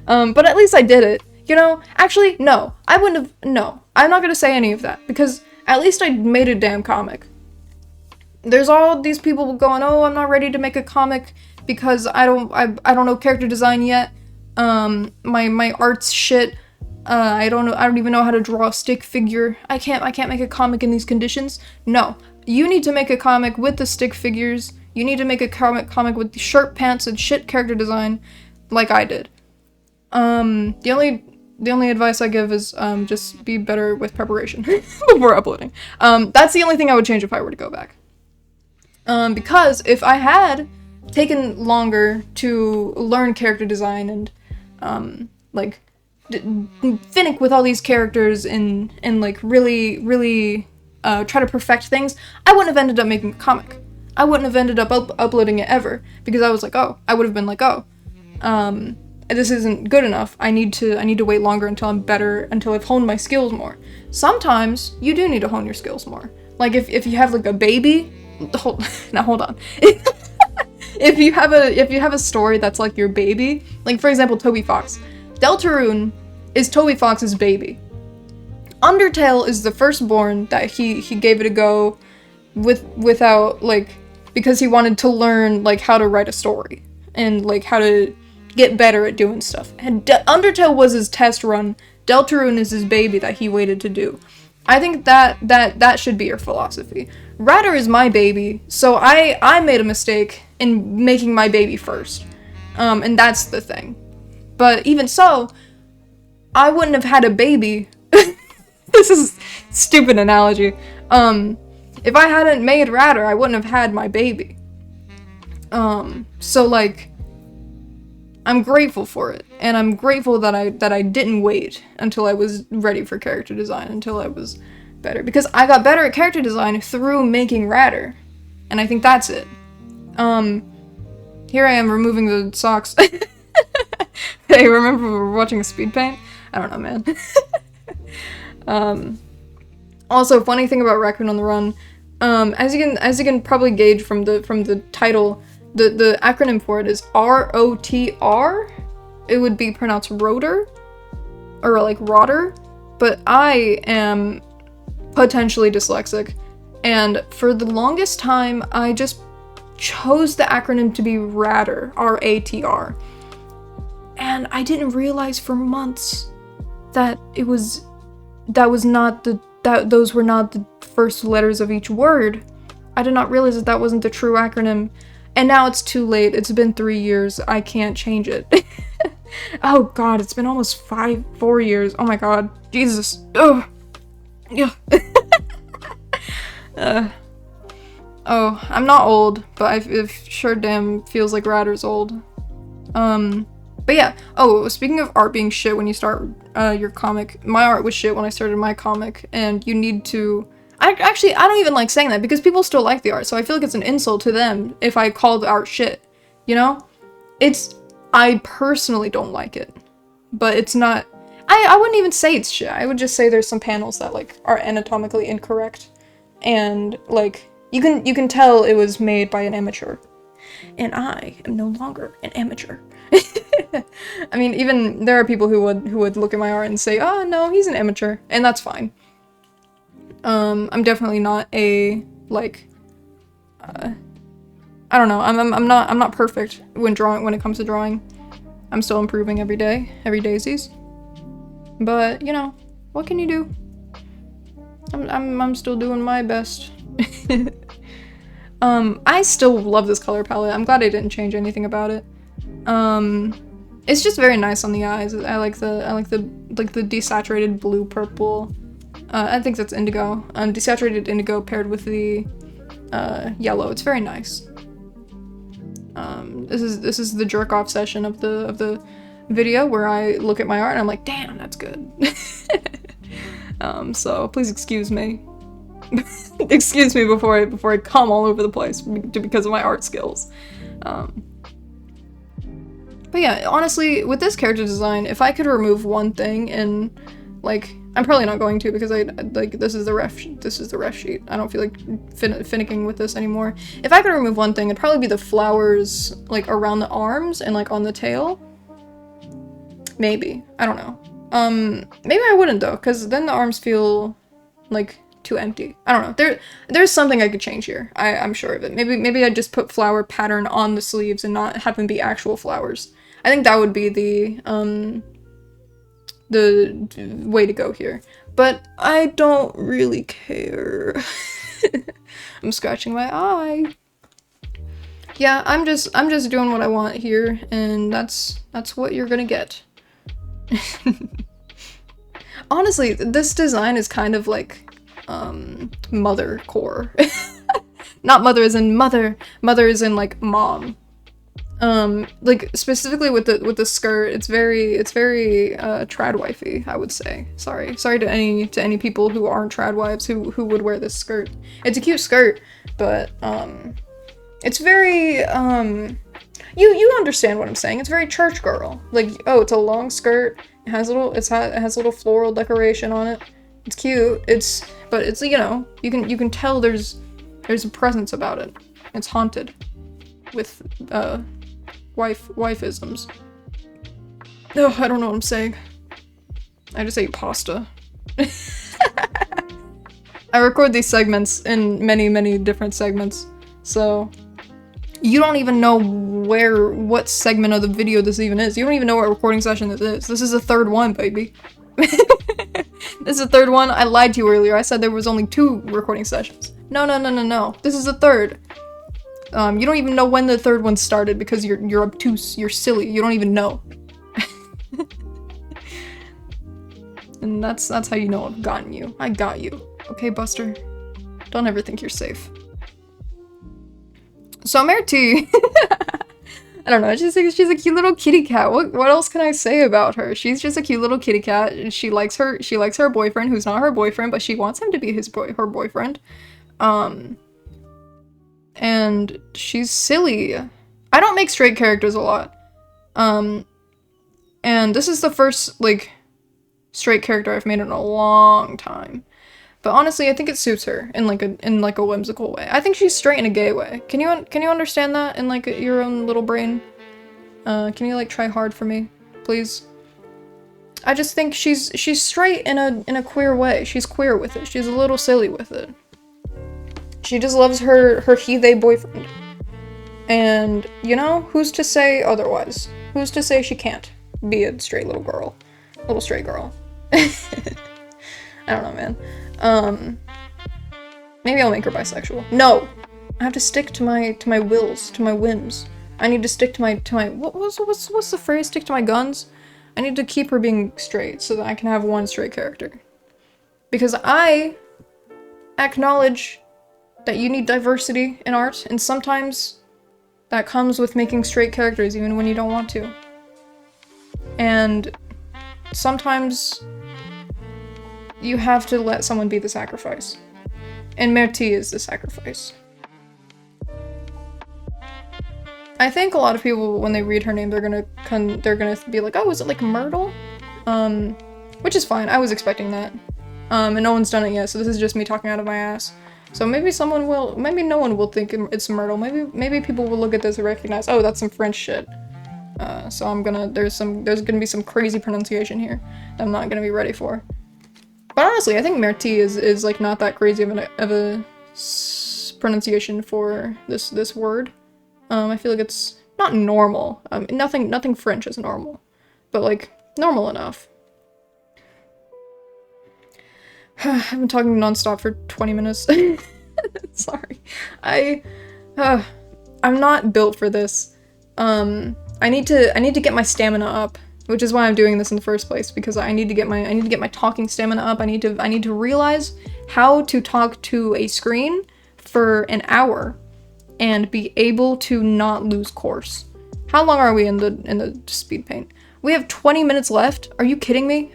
A: But at least I did it. You know, actually, no, I wouldn't have, no, I'm not gonna say any of that, because at least I made a damn comic. There's all these people going, oh, I'm not ready to make a comic because I don't know character design yet. My art's shit. I don't even know how to draw a stick figure. I can't make a comic in these conditions. No, you need to make a comic with the stick figures. You need to make a comic with the shirt pants and shit character design, like I did. The only advice I give is just be better with preparation before uploading. That's the only thing I would change if I were to go back. Because if I had taken longer to learn character design and like finick with all these characters and like really try to perfect things, I wouldn't have ended up making a comic. I wouldn't have ended up uploading it ever, because I was like, oh, I would have been like, oh, this isn't good enough. I need to wait longer until I'm better, until I've honed my skills more. Sometimes you do need to hone your skills more. Like if you have like a baby, hold on. If you have a story that's like your baby, like for example Toby Fox. Deltarune is Toby Fox's baby. Undertale is the firstborn that he gave it a go without, like, because he wanted to learn like how to write a story and like how to get better at doing stuff. And Undertale was his test run. Deltarune is his baby that he waited to do. I think that should be your philosophy. Radder is my baby, so I made a mistake in making my baby first. And that's the thing. But even so, I wouldn't have had a baby. This is a stupid analogy. If I hadn't made Radder, I wouldn't have had my baby. So like, I'm grateful for it, and I'm grateful that I didn't wait until I was ready for character design, until I was better, because I got better at character design through making Radder, and I think that's it. Here I am removing the socks. Hey, remember we were watching a speed paint? I don't know, man. Also, funny thing about Raccoon on the Run, as you can probably gauge from the title, the acronym for it is ROTR. It would be pronounced rotor, or like rotter, but I am potentially dyslexic, and for the longest time I just chose the acronym to be RATR, R-A-T-R. And I didn't realize for months that those were not the first letters of each word. I did not realize that wasn't the true acronym. And now it's too late. It's been 3 years. I can't change it. Oh god, it's been almost 4 years. Oh my god. Jesus. Oh. Yeah. Oh, I'm not old, but it sure damn feels like Ratter's old. But yeah. Oh, speaking of art being shit when you start your comic, my art was shit when I started my comic, and you need to... I don't even like saying that, because people still like the art, so I feel like it's an insult to them if I call the art shit, you know? I personally don't like it, but it's not... I wouldn't even say it's shit. I would just say there's some panels that, like, are anatomically incorrect, and, like, you can tell it was made by an amateur. And I am no longer an amateur. I mean, even there are people who would look at my art and say, oh, no, he's an amateur, and that's fine. I'm definitely not a, like, I don't know, I'm not perfect when it comes to drawing. I'm still improving every daisies. But, you know, what can you do? I'm still doing my best. I still love this color palette. I'm glad I didn't change anything about it. It's just very nice on the eyes. I like the desaturated blue purple. I think that's indigo. Desaturated indigo paired with the yellow. It's very nice. This is the jerk off session of the video where I look at my art and I'm like, damn, that's good. So please excuse me. Excuse me before I come all over the place because of my art skills. But yeah, honestly, with this character design, if I could remove one thing and, like, I'm probably not going to, because this is the ref sheet. I don't feel like finicking with this anymore. If I could remove one thing, it'd probably be the flowers, like, around the arms and, like, on the tail. Maybe. I don't know. Maybe I wouldn't, though, because then the arms feel, like, too empty. I don't know. There's something I could change here. I'm sure of it. Maybe I'd just put flower pattern on the sleeves and not have them be actual flowers. I think that would be the way to go here. But I don't really care. I'm scratching my eye. Yeah, I'm just doing what I want here, and that's what you're gonna get. Honestly, this design is kind of like mother core. Not mother as in mother as in like mom. Like specifically with the skirt, it's very trad wifey, I would say. Sorry to any people who aren't trad wives who would wear this skirt. It's a cute skirt, but it's very you understand what I'm saying. It's very church girl. Like, oh, it's a long skirt. It has little floral decoration on it. It's cute. But it's, you know, you can tell there's a presence about it. It's haunted with wifeisms. Oh, I don't know what I'm saying. I just ate pasta. I record these segments in many different segments, so you don't even know what segment of the video this even is. You don't even know what recording session this is. This is the third one, baby. This is the third one. I lied to you earlier. I said there was only 2 recording sessions. No. This is the third. You don't even know when the third one started because you're obtuse. You're silly. You don't even know. And that's how you know I've gotten you. I got you. Okay, Buster? Don't ever think you're safe. So Merty, I don't know, she's a cute little kitty cat. What else can I say about her? She's just a cute little kitty cat. She likes her boyfriend, who's not her boyfriend, but she wants him to be her boyfriend. And she's silly. I don't make straight characters a lot. And this is the first, like, straight character I've made in a long time. But honestly, I think it suits her in like a whimsical way. I think she's straight in a gay way. Can you understand that in like your own little brain? Can you like try hard for me, please? I just think she's straight in a queer way. She's queer with it. She's a little silly with it. She just loves her he they boyfriend. And, you know, who's to say otherwise? Who's to say she can't be a straight little girl? Little straight girl. I don't know, man. Maybe I'll make her bisexual. No! I have to stick to my wills, to my whims. I need to stick to my what's the phrase? Stick to my guns? I need to keep her being straight so that I can have one straight character. Because I acknowledge that you need diversity in art, and sometimes that comes with making straight characters even when you don't want to. And sometimes you have to let someone be the sacrifice. And Myrtille is the sacrifice. I think a lot of people, when they read her name, they're gonna be like, oh, is it like Myrtle? Which is fine, I was expecting that. And no one's done it yet, so this is just me talking out of my ass. So maybe maybe no one will think it's Myrtle. Maybe people will look at this and recognize, oh, that's some French shit. So there's gonna be some crazy pronunciation here that I'm not gonna be ready for. But honestly, I think Myrtille is like not that crazy of a pronunciation for this word. I feel like it's not normal. Nothing French is normal, but like normal enough. I've been talking nonstop for 20 minutes. Sorry. I'm not built for this. I need to get my stamina up, which is why I'm doing this in the first place, because I need to get my talking stamina up. I need to realize how to talk to a screen for an hour and be able to not lose course. How long are we in the speed paint? We have 20 minutes left. Are you kidding me?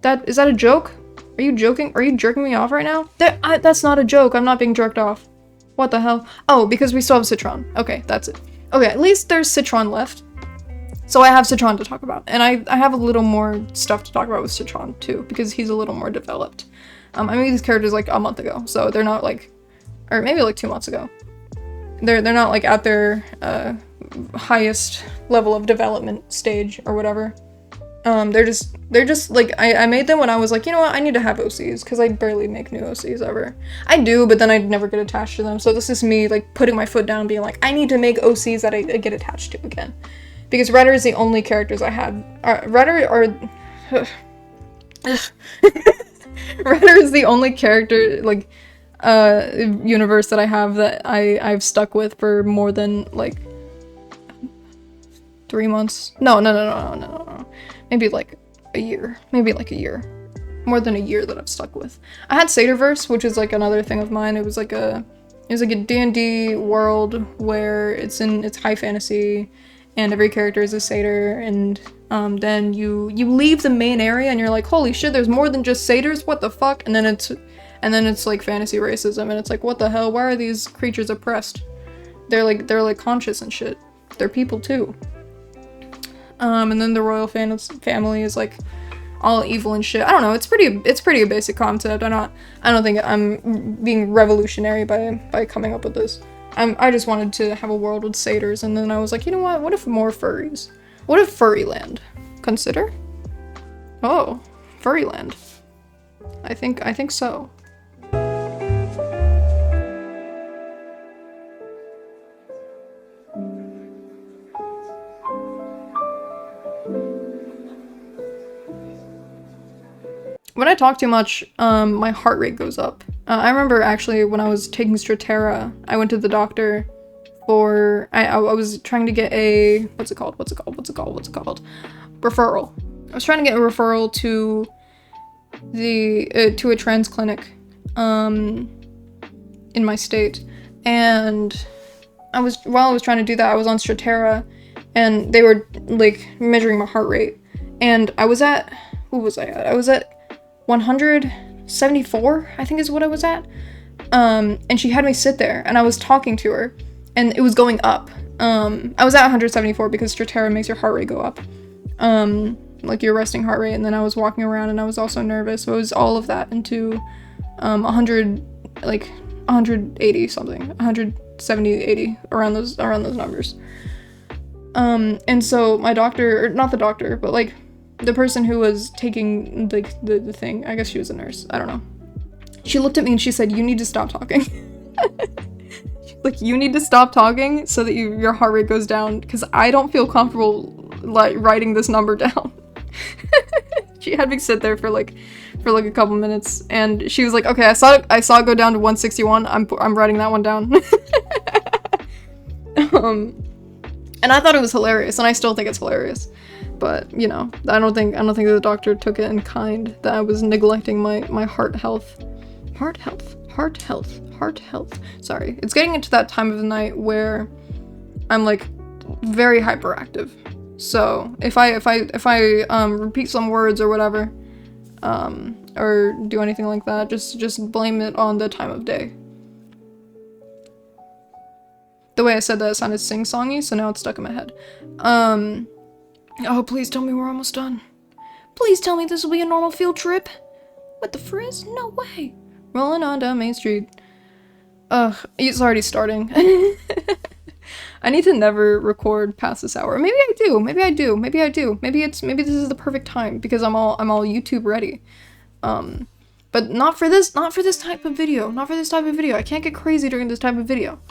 A: Is that a joke? Are you joking? Are you jerking me off right now? That's not a joke. I'm not being jerked off. What the hell? Oh, because we still have Citron. Okay, that's it. Okay, at least there's Citron left. So I have Citron to talk about. And I have a little more stuff to talk about with Citron too, because he's a little more developed. I made these characters like a month ago, so they're not like, or maybe like 2 months ago. They're not like at their highest level of development stage or whatever. They're just like, I made them when I was like, you know what, I need to have OCs, because I barely make new OCs ever. I do, but then I'd never get attached to them, so this is me like putting my foot down, being like, I need to make OCs that I get attached to again. Because Redder is the only characters I had. Redder is the only character, like, universe that I have that I've stuck with for more than, like, 3 months. No. Maybe like a year. More than a year that I've stuck with. I had Satyrverse, which is like another thing of mine. It was like a D&D world where it's high fantasy and every character is a satyr, and then you leave the main area and you're like, holy shit, there's more than just satyrs, what the fuck? And then it's like fantasy racism, and it's like, what the hell, why are these creatures oppressed? They're like conscious and shit. They're people too. And then the royal family is like all evil and shit. I don't know, it's pretty a basic concept. I don't think I'm being revolutionary by coming up with this. I just wanted to have a world with satyrs, and then I was like, you know what if more furries? What if Furryland? Consider? Oh, Furryland. I think so. When I talk too much, my heart rate goes up. I remember actually when I was taking Strattera, I went to the doctor for, I was trying to get a, what's it called? Referral. I was trying to get a referral to to a trans clinic, in my state. And while I was trying to do that, I was on Strattera, and they were like measuring my heart rate. And I was at, what was I at? I was at 174, I think is what I was at. And she had me sit there, and I was talking to her, and it was going up. I was at 174 because Strattera makes your heart rate go up. Like your resting heart rate, and then I was walking around and I was also nervous, so it was all of that into 100, like 180 something, 170, 80, around those numbers. And so my doctor, or not the doctor, but like the person who was taking the thing, I guess she was a nurse, I don't know. She looked at me and she said, "You need to stop talking." Like, you need to stop talking so that your heart rate goes down, because I don't feel comfortable, like, writing this number down. She had me sit there for like a couple minutes, and she was like, okay, I saw it go down to 161, I'm writing that one down. And I thought it was hilarious, and I still think it's hilarious. But, you know, I don't think the doctor took it in kind that I was neglecting my heart health. Heart health. Sorry. It's getting into that time of the night where I'm like very hyperactive. So if I repeat some words or whatever, or do anything like that, just blame it on the time of day. The way I said that sounded sing-songy, so now it's stuck in my head. Oh, please tell me we're almost done. Please tell me this will be a normal field trip. With the frizz? No way. Rolling on down Main Street. Ugh, it's already starting. I need to never record past this hour. Maybe I do. Maybe this is the perfect time because I'm all YouTube ready. But not for this type of video. I can't get crazy during this type of video.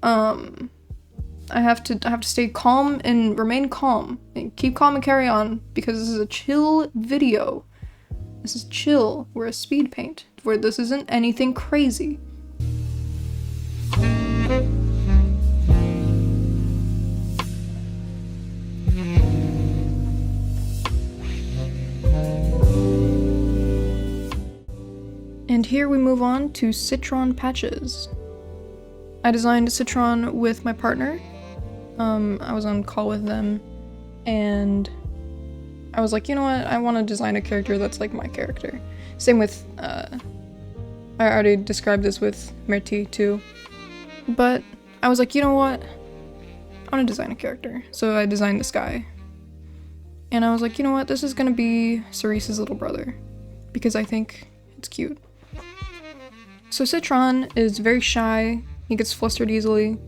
A: I have to stay calm and remain calm and keep calm and carry on because this is a chill video. This is chill. We're a speed paint where this isn't anything crazy. And here we move on to Citron patches. I designed Citron with my partner. I was on call with them, and I was like, you know what, I want to design a character that's like my character. Same with, I already described this with Myrti too, but I was like, you know what, I want to design a character. So I designed this guy, and I was like, you know what, this is gonna be Cerise's little brother, because I think it's cute. So Citron is very shy, he gets flustered easily.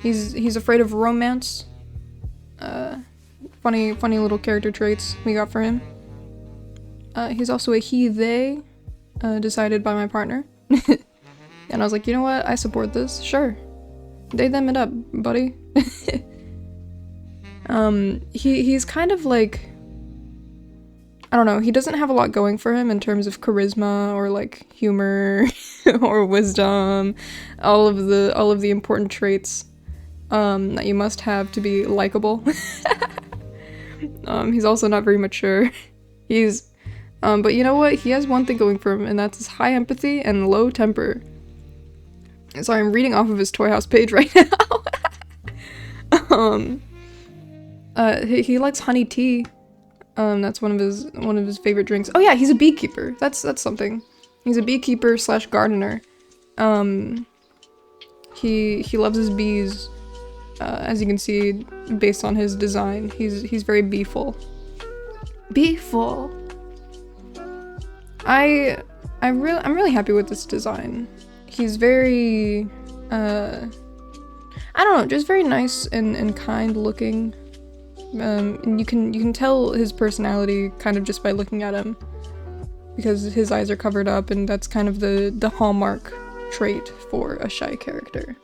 A: He's afraid of romance. Funny little character traits we got for him. He's also a he/they, decided by my partner. And I was like, you know what? I support this. Sure. They them it up, buddy. He's kind of like, I don't know, he doesn't have a lot going for him in terms of charisma or like humor or wisdom, all of the important traits that you must have to be likable. He's also not very mature. But you know what? He has one thing going for him, and that's his high empathy and low temper. Sorry, I'm reading off of his Toy House page right now. He likes honey tea. That's one of his favorite drinks. Oh yeah, he's a beekeeper. That's something. He's a beekeeper / gardener. He loves his bees. As you can see, based on his design, he's very beeful. Beeful. I'm really happy with this design. He's very, I don't know, just very nice and kind looking. And you can tell his personality kind of just by looking at him, because his eyes are covered up, and that's kind of the hallmark trait for a shy character.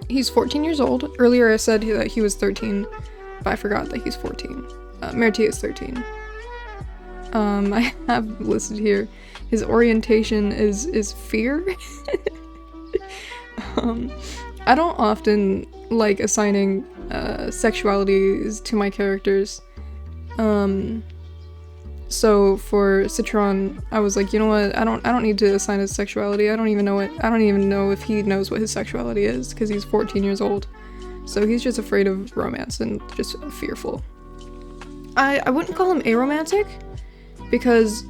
A: He's 14 years old. Earlier I said that he was 13, but I forgot that he's 14. Myrti is 13. I have listed here, his orientation is fear. I don't often like assigning sexualities to my characters. So for Citron, I was like, you know what? I don't need to assign his sexuality. I don't even know if he knows what his sexuality is, because he's 14 years old. So he's just afraid of romance and just fearful. I wouldn't call him aromantic, because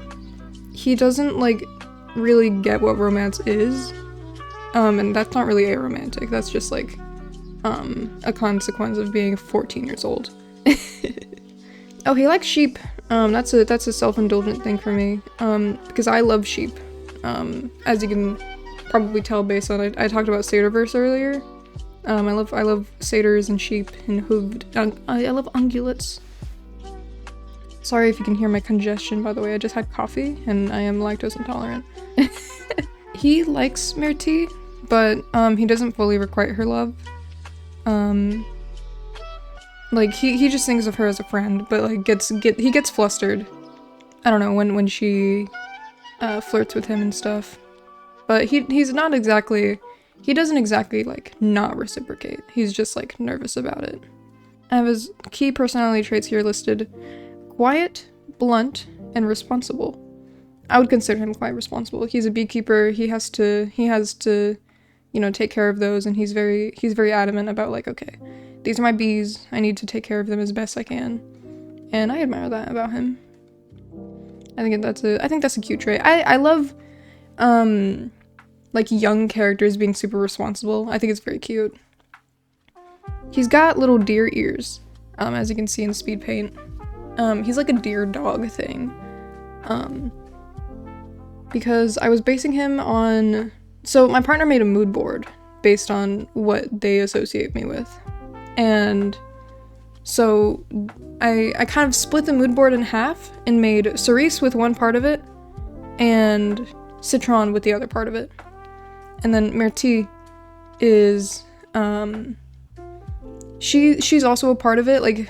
A: he doesn't like really get what romance is. And that's not really aromantic. That's just like a consequence of being 14 years old. Oh, he likes sheep. That's a self-indulgent thing for me, because I love sheep. As you can probably tell based on I talked about Satyrverse earlier. I love satyrs and sheep and hooved. I love ungulates. Sorry if you can hear my congestion, by the way. I just had coffee and I am lactose intolerant. He likes Myrti but he doesn't fully requite her love. Like he just thinks of her as a friend, but like he gets flustered. I don't know, when she flirts with him and stuff. But he's not exactly, he doesn't exactly like not reciprocate. He's just like nervous about it. I have his key personality traits here listed: quiet, blunt, and responsible. I would consider him quite responsible. He's a beekeeper. He has to, you know, take care of those, and he's very adamant about like, okay, these are my bees. I need to take care of them as best I can. And I admire that about him. I think that's a cute trait. I love like young characters being super responsible. I think it's very cute. He's got little deer ears, as you can see in speed paint. He's like a deer dog thing. Because I was basing him on, so my partner made a mood board based on what they associate me with. And so I kind of split the mood board in half and made Cerise with one part of it and Citron with the other part of it. And then Myrtille is, she's also a part of it, like,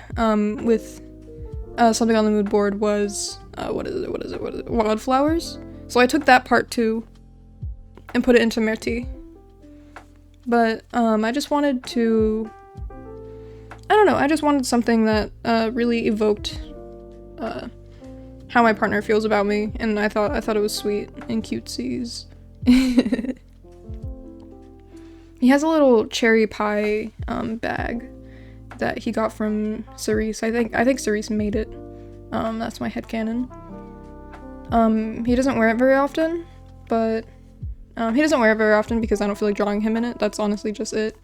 A: with, something on the mood board was, what is it? Wildflowers? So I took that part too and put it into Myrtille. But, I just wanted to, I don't know, I just wanted something that, really evoked, how my partner feels about me, and I thought it was sweet and cutesies. He has a little cherry pie, bag that he got from Cerise. I think Cerise made it. That's my headcanon. He doesn't wear it very often, but he doesn't wear it very often because I don't feel like drawing him in it. That's honestly just it.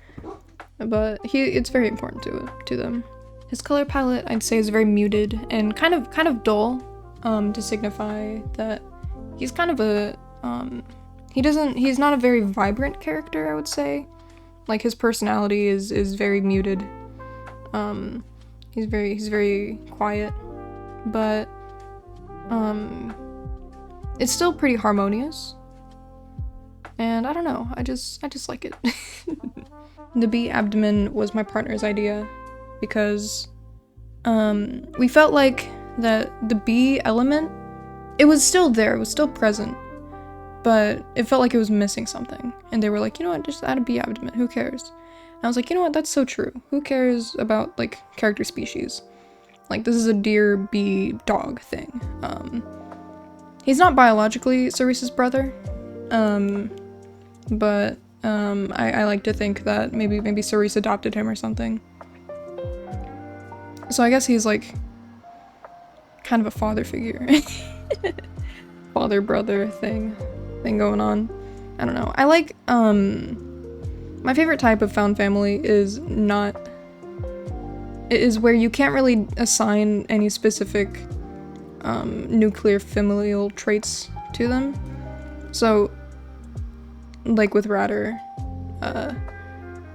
A: But it's very important to them. His color palette, I'd say, is very muted and kind of dull, to signify that he's kind of a he's not a very vibrant character, I would say. Like, his personality is very muted. He's very quiet, but it's still pretty harmonious. And I don't know, I just like it. The bee abdomen was my partner's idea because we felt like that the bee element, it was still there, it was still present, but it felt like it was missing something. And they were like, you know what, just add a bee abdomen, who cares? And I was like, you know what, that's so true. Who cares about, like, character species? Like, this is a deer, bee, dog thing. He's not biologically Cerise's brother, but I like to think that maybe Cerise adopted him or something. So I guess he's like kind of a father figure. Father-brother thing going on. I don't know. I like, my favorite type of found family is where you can't really assign any specific nuclear familial traits to them. So, like with Ratter,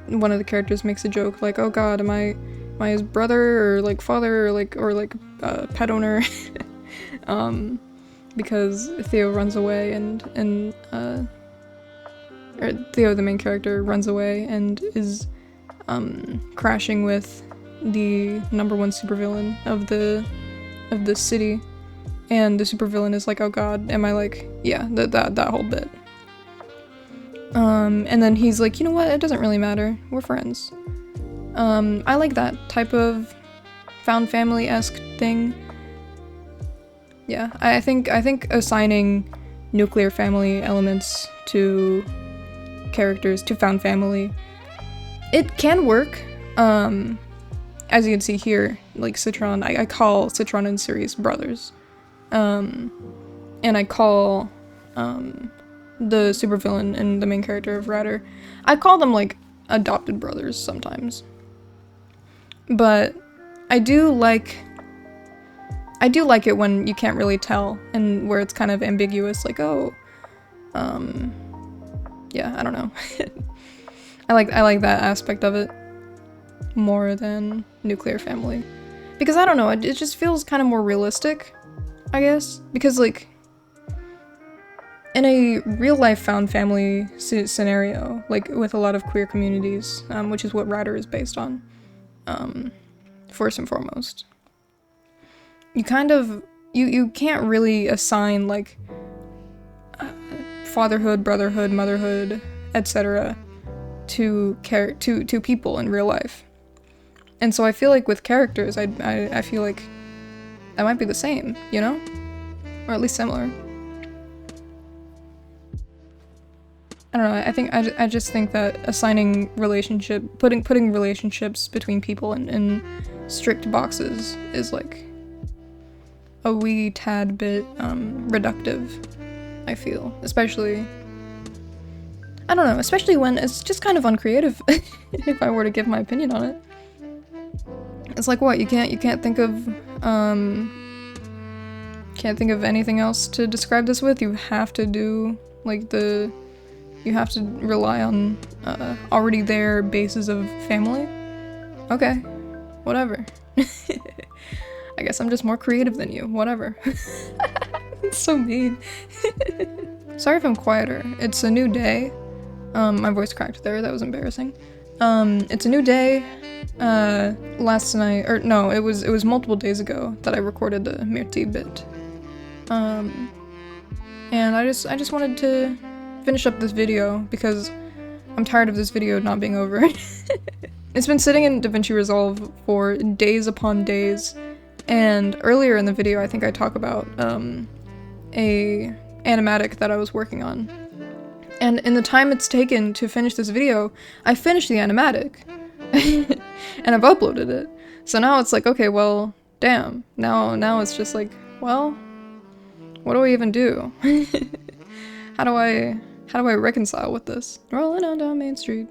A: one of the characters makes a joke like, oh god, am I his brother or like father or like pet owner? Because Theo runs away and or Theo, the main character, runs away and is crashing with the number one supervillain of the city, and the supervillain is like, oh god, am I like, yeah, that whole bit. And then he's like, you know what, it doesn't really matter, we're friends. I like that type of found family-esque thing. Yeah, I think assigning nuclear family elements to characters, to found family, it can work. As you can see here, like Citron, I call Citron and Cerise brothers. And I call the supervillain and the main character of Ratter, I call them like adopted brothers sometimes. But I do like it when you can't really tell and where it's kind of ambiguous, like, oh, yeah, I don't know. I like that aspect of it more than nuclear family, because I don't know, it just feels kind of more realistic, I guess, because like in a real-life found family scenario, like with a lot of queer communities, which is what Rider is based on, first and foremost. You kind of, you can't really assign, like, fatherhood, brotherhood, motherhood, etc. to people in real life. And so I feel like with characters, I feel like that might be the same, you know? Or at least similar. I don't know, I just think that assigning putting relationships between people in strict boxes is like a wee tad bit reductive, I feel. Especially, I don't know, especially when it's just kind of uncreative, if I were to give my opinion on it. It's like, what, you can't think of anything else to describe this with? You have to do, like, you have to rely on already there bases of family? Okay, whatever. I guess I'm just more creative than you, whatever. It's so mean. Sorry if I'm quieter. It's a new day. My voice cracked there, that was embarrassing. It's a new day. Last night, or no, it was multiple days ago that I recorded the Myrti bit. And I just wanted to finish up this video because I'm tired of this video not being over. It's been sitting in DaVinci Resolve for days upon days, and earlier in the video I think I talk about a animatic that I was working on. And in the time it's taken to finish this video, I finished the animatic. And I've uploaded it. So now it's like, okay, well, damn. Now it's just like, well, what do I even do? How do I reconcile with this? Rolling on down Main Street.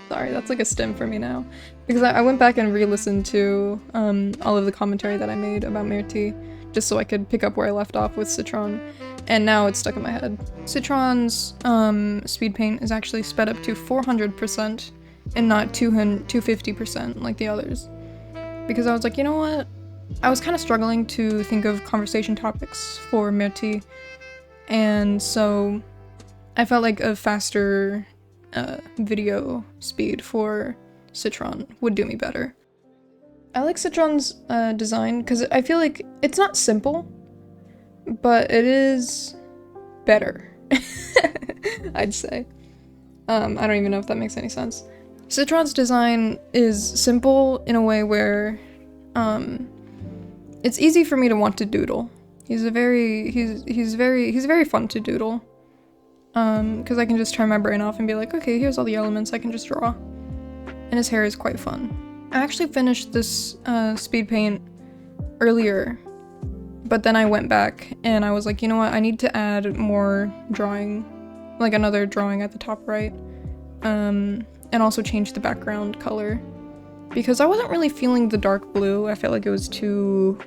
A: Sorry, that's like a stim for me now. Because I went back and re-listened to all of the commentary that I made about Myrti, just so I could pick up where I left off with Citron, and now it's stuck in my head. Citron's speed paint is actually sped up to 400% and not 250% like the others. Because I was like, you know what? I was kind of struggling to think of conversation topics for Myrti, and so I felt like a faster video speed for Citron would do me better. I like Citron's design because I feel like it's not simple, but it is better, I'd say. I don't even know if that makes any sense. Citron's design is simple in a way where it's easy for me to want to doodle. He's very fun to doodle. Because I can just turn my brain off and be like, okay, here's all the elements I can just draw. And his hair is quite fun. I actually finished this speed paint earlier, but then I went back and I was like, you know what, I need to add more drawing, like another drawing at the top right, and also change the background color, because I wasn't really feeling the dark blue. I felt like it was too,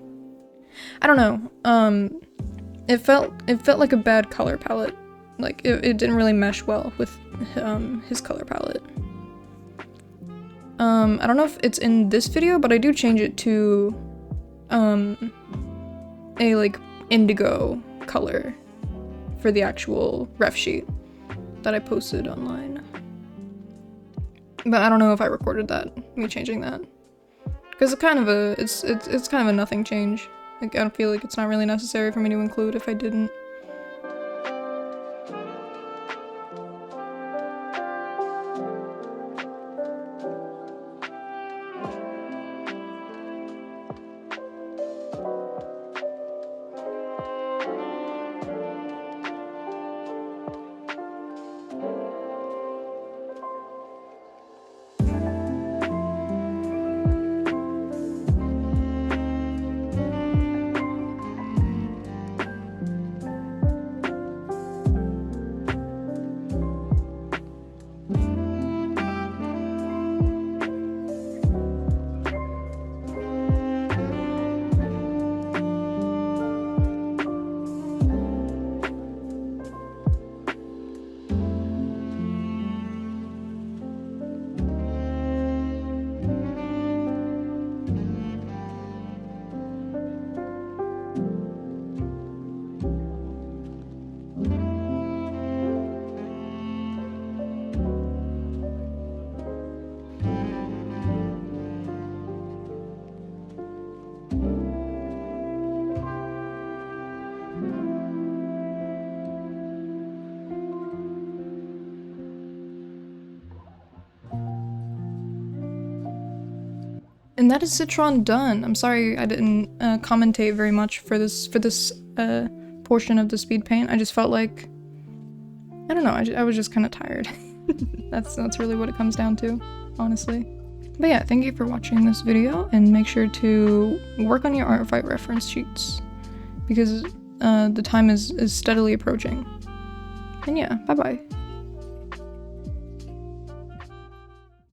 A: I don't know, it felt like a bad color palette. Like, it didn't really mesh well with his color palette. I don't know if it's in this video, but I do change it to a like indigo color for the actual ref sheet that I posted online. But I don't know if I recorded that, me changing that. Because it's kind of a nothing change. Like, I don't feel like it's not really necessary for me to include if I didn't. And that is Citron done. I'm sorry I didn't commentate very much for this portion of the speed paint. I just felt like, I don't know, I was just kind of tired. That's really what it comes down to, honestly. But yeah, thank you for watching this video, and make sure to work on your art fight reference sheets, because the time is steadily approaching. And yeah, bye bye.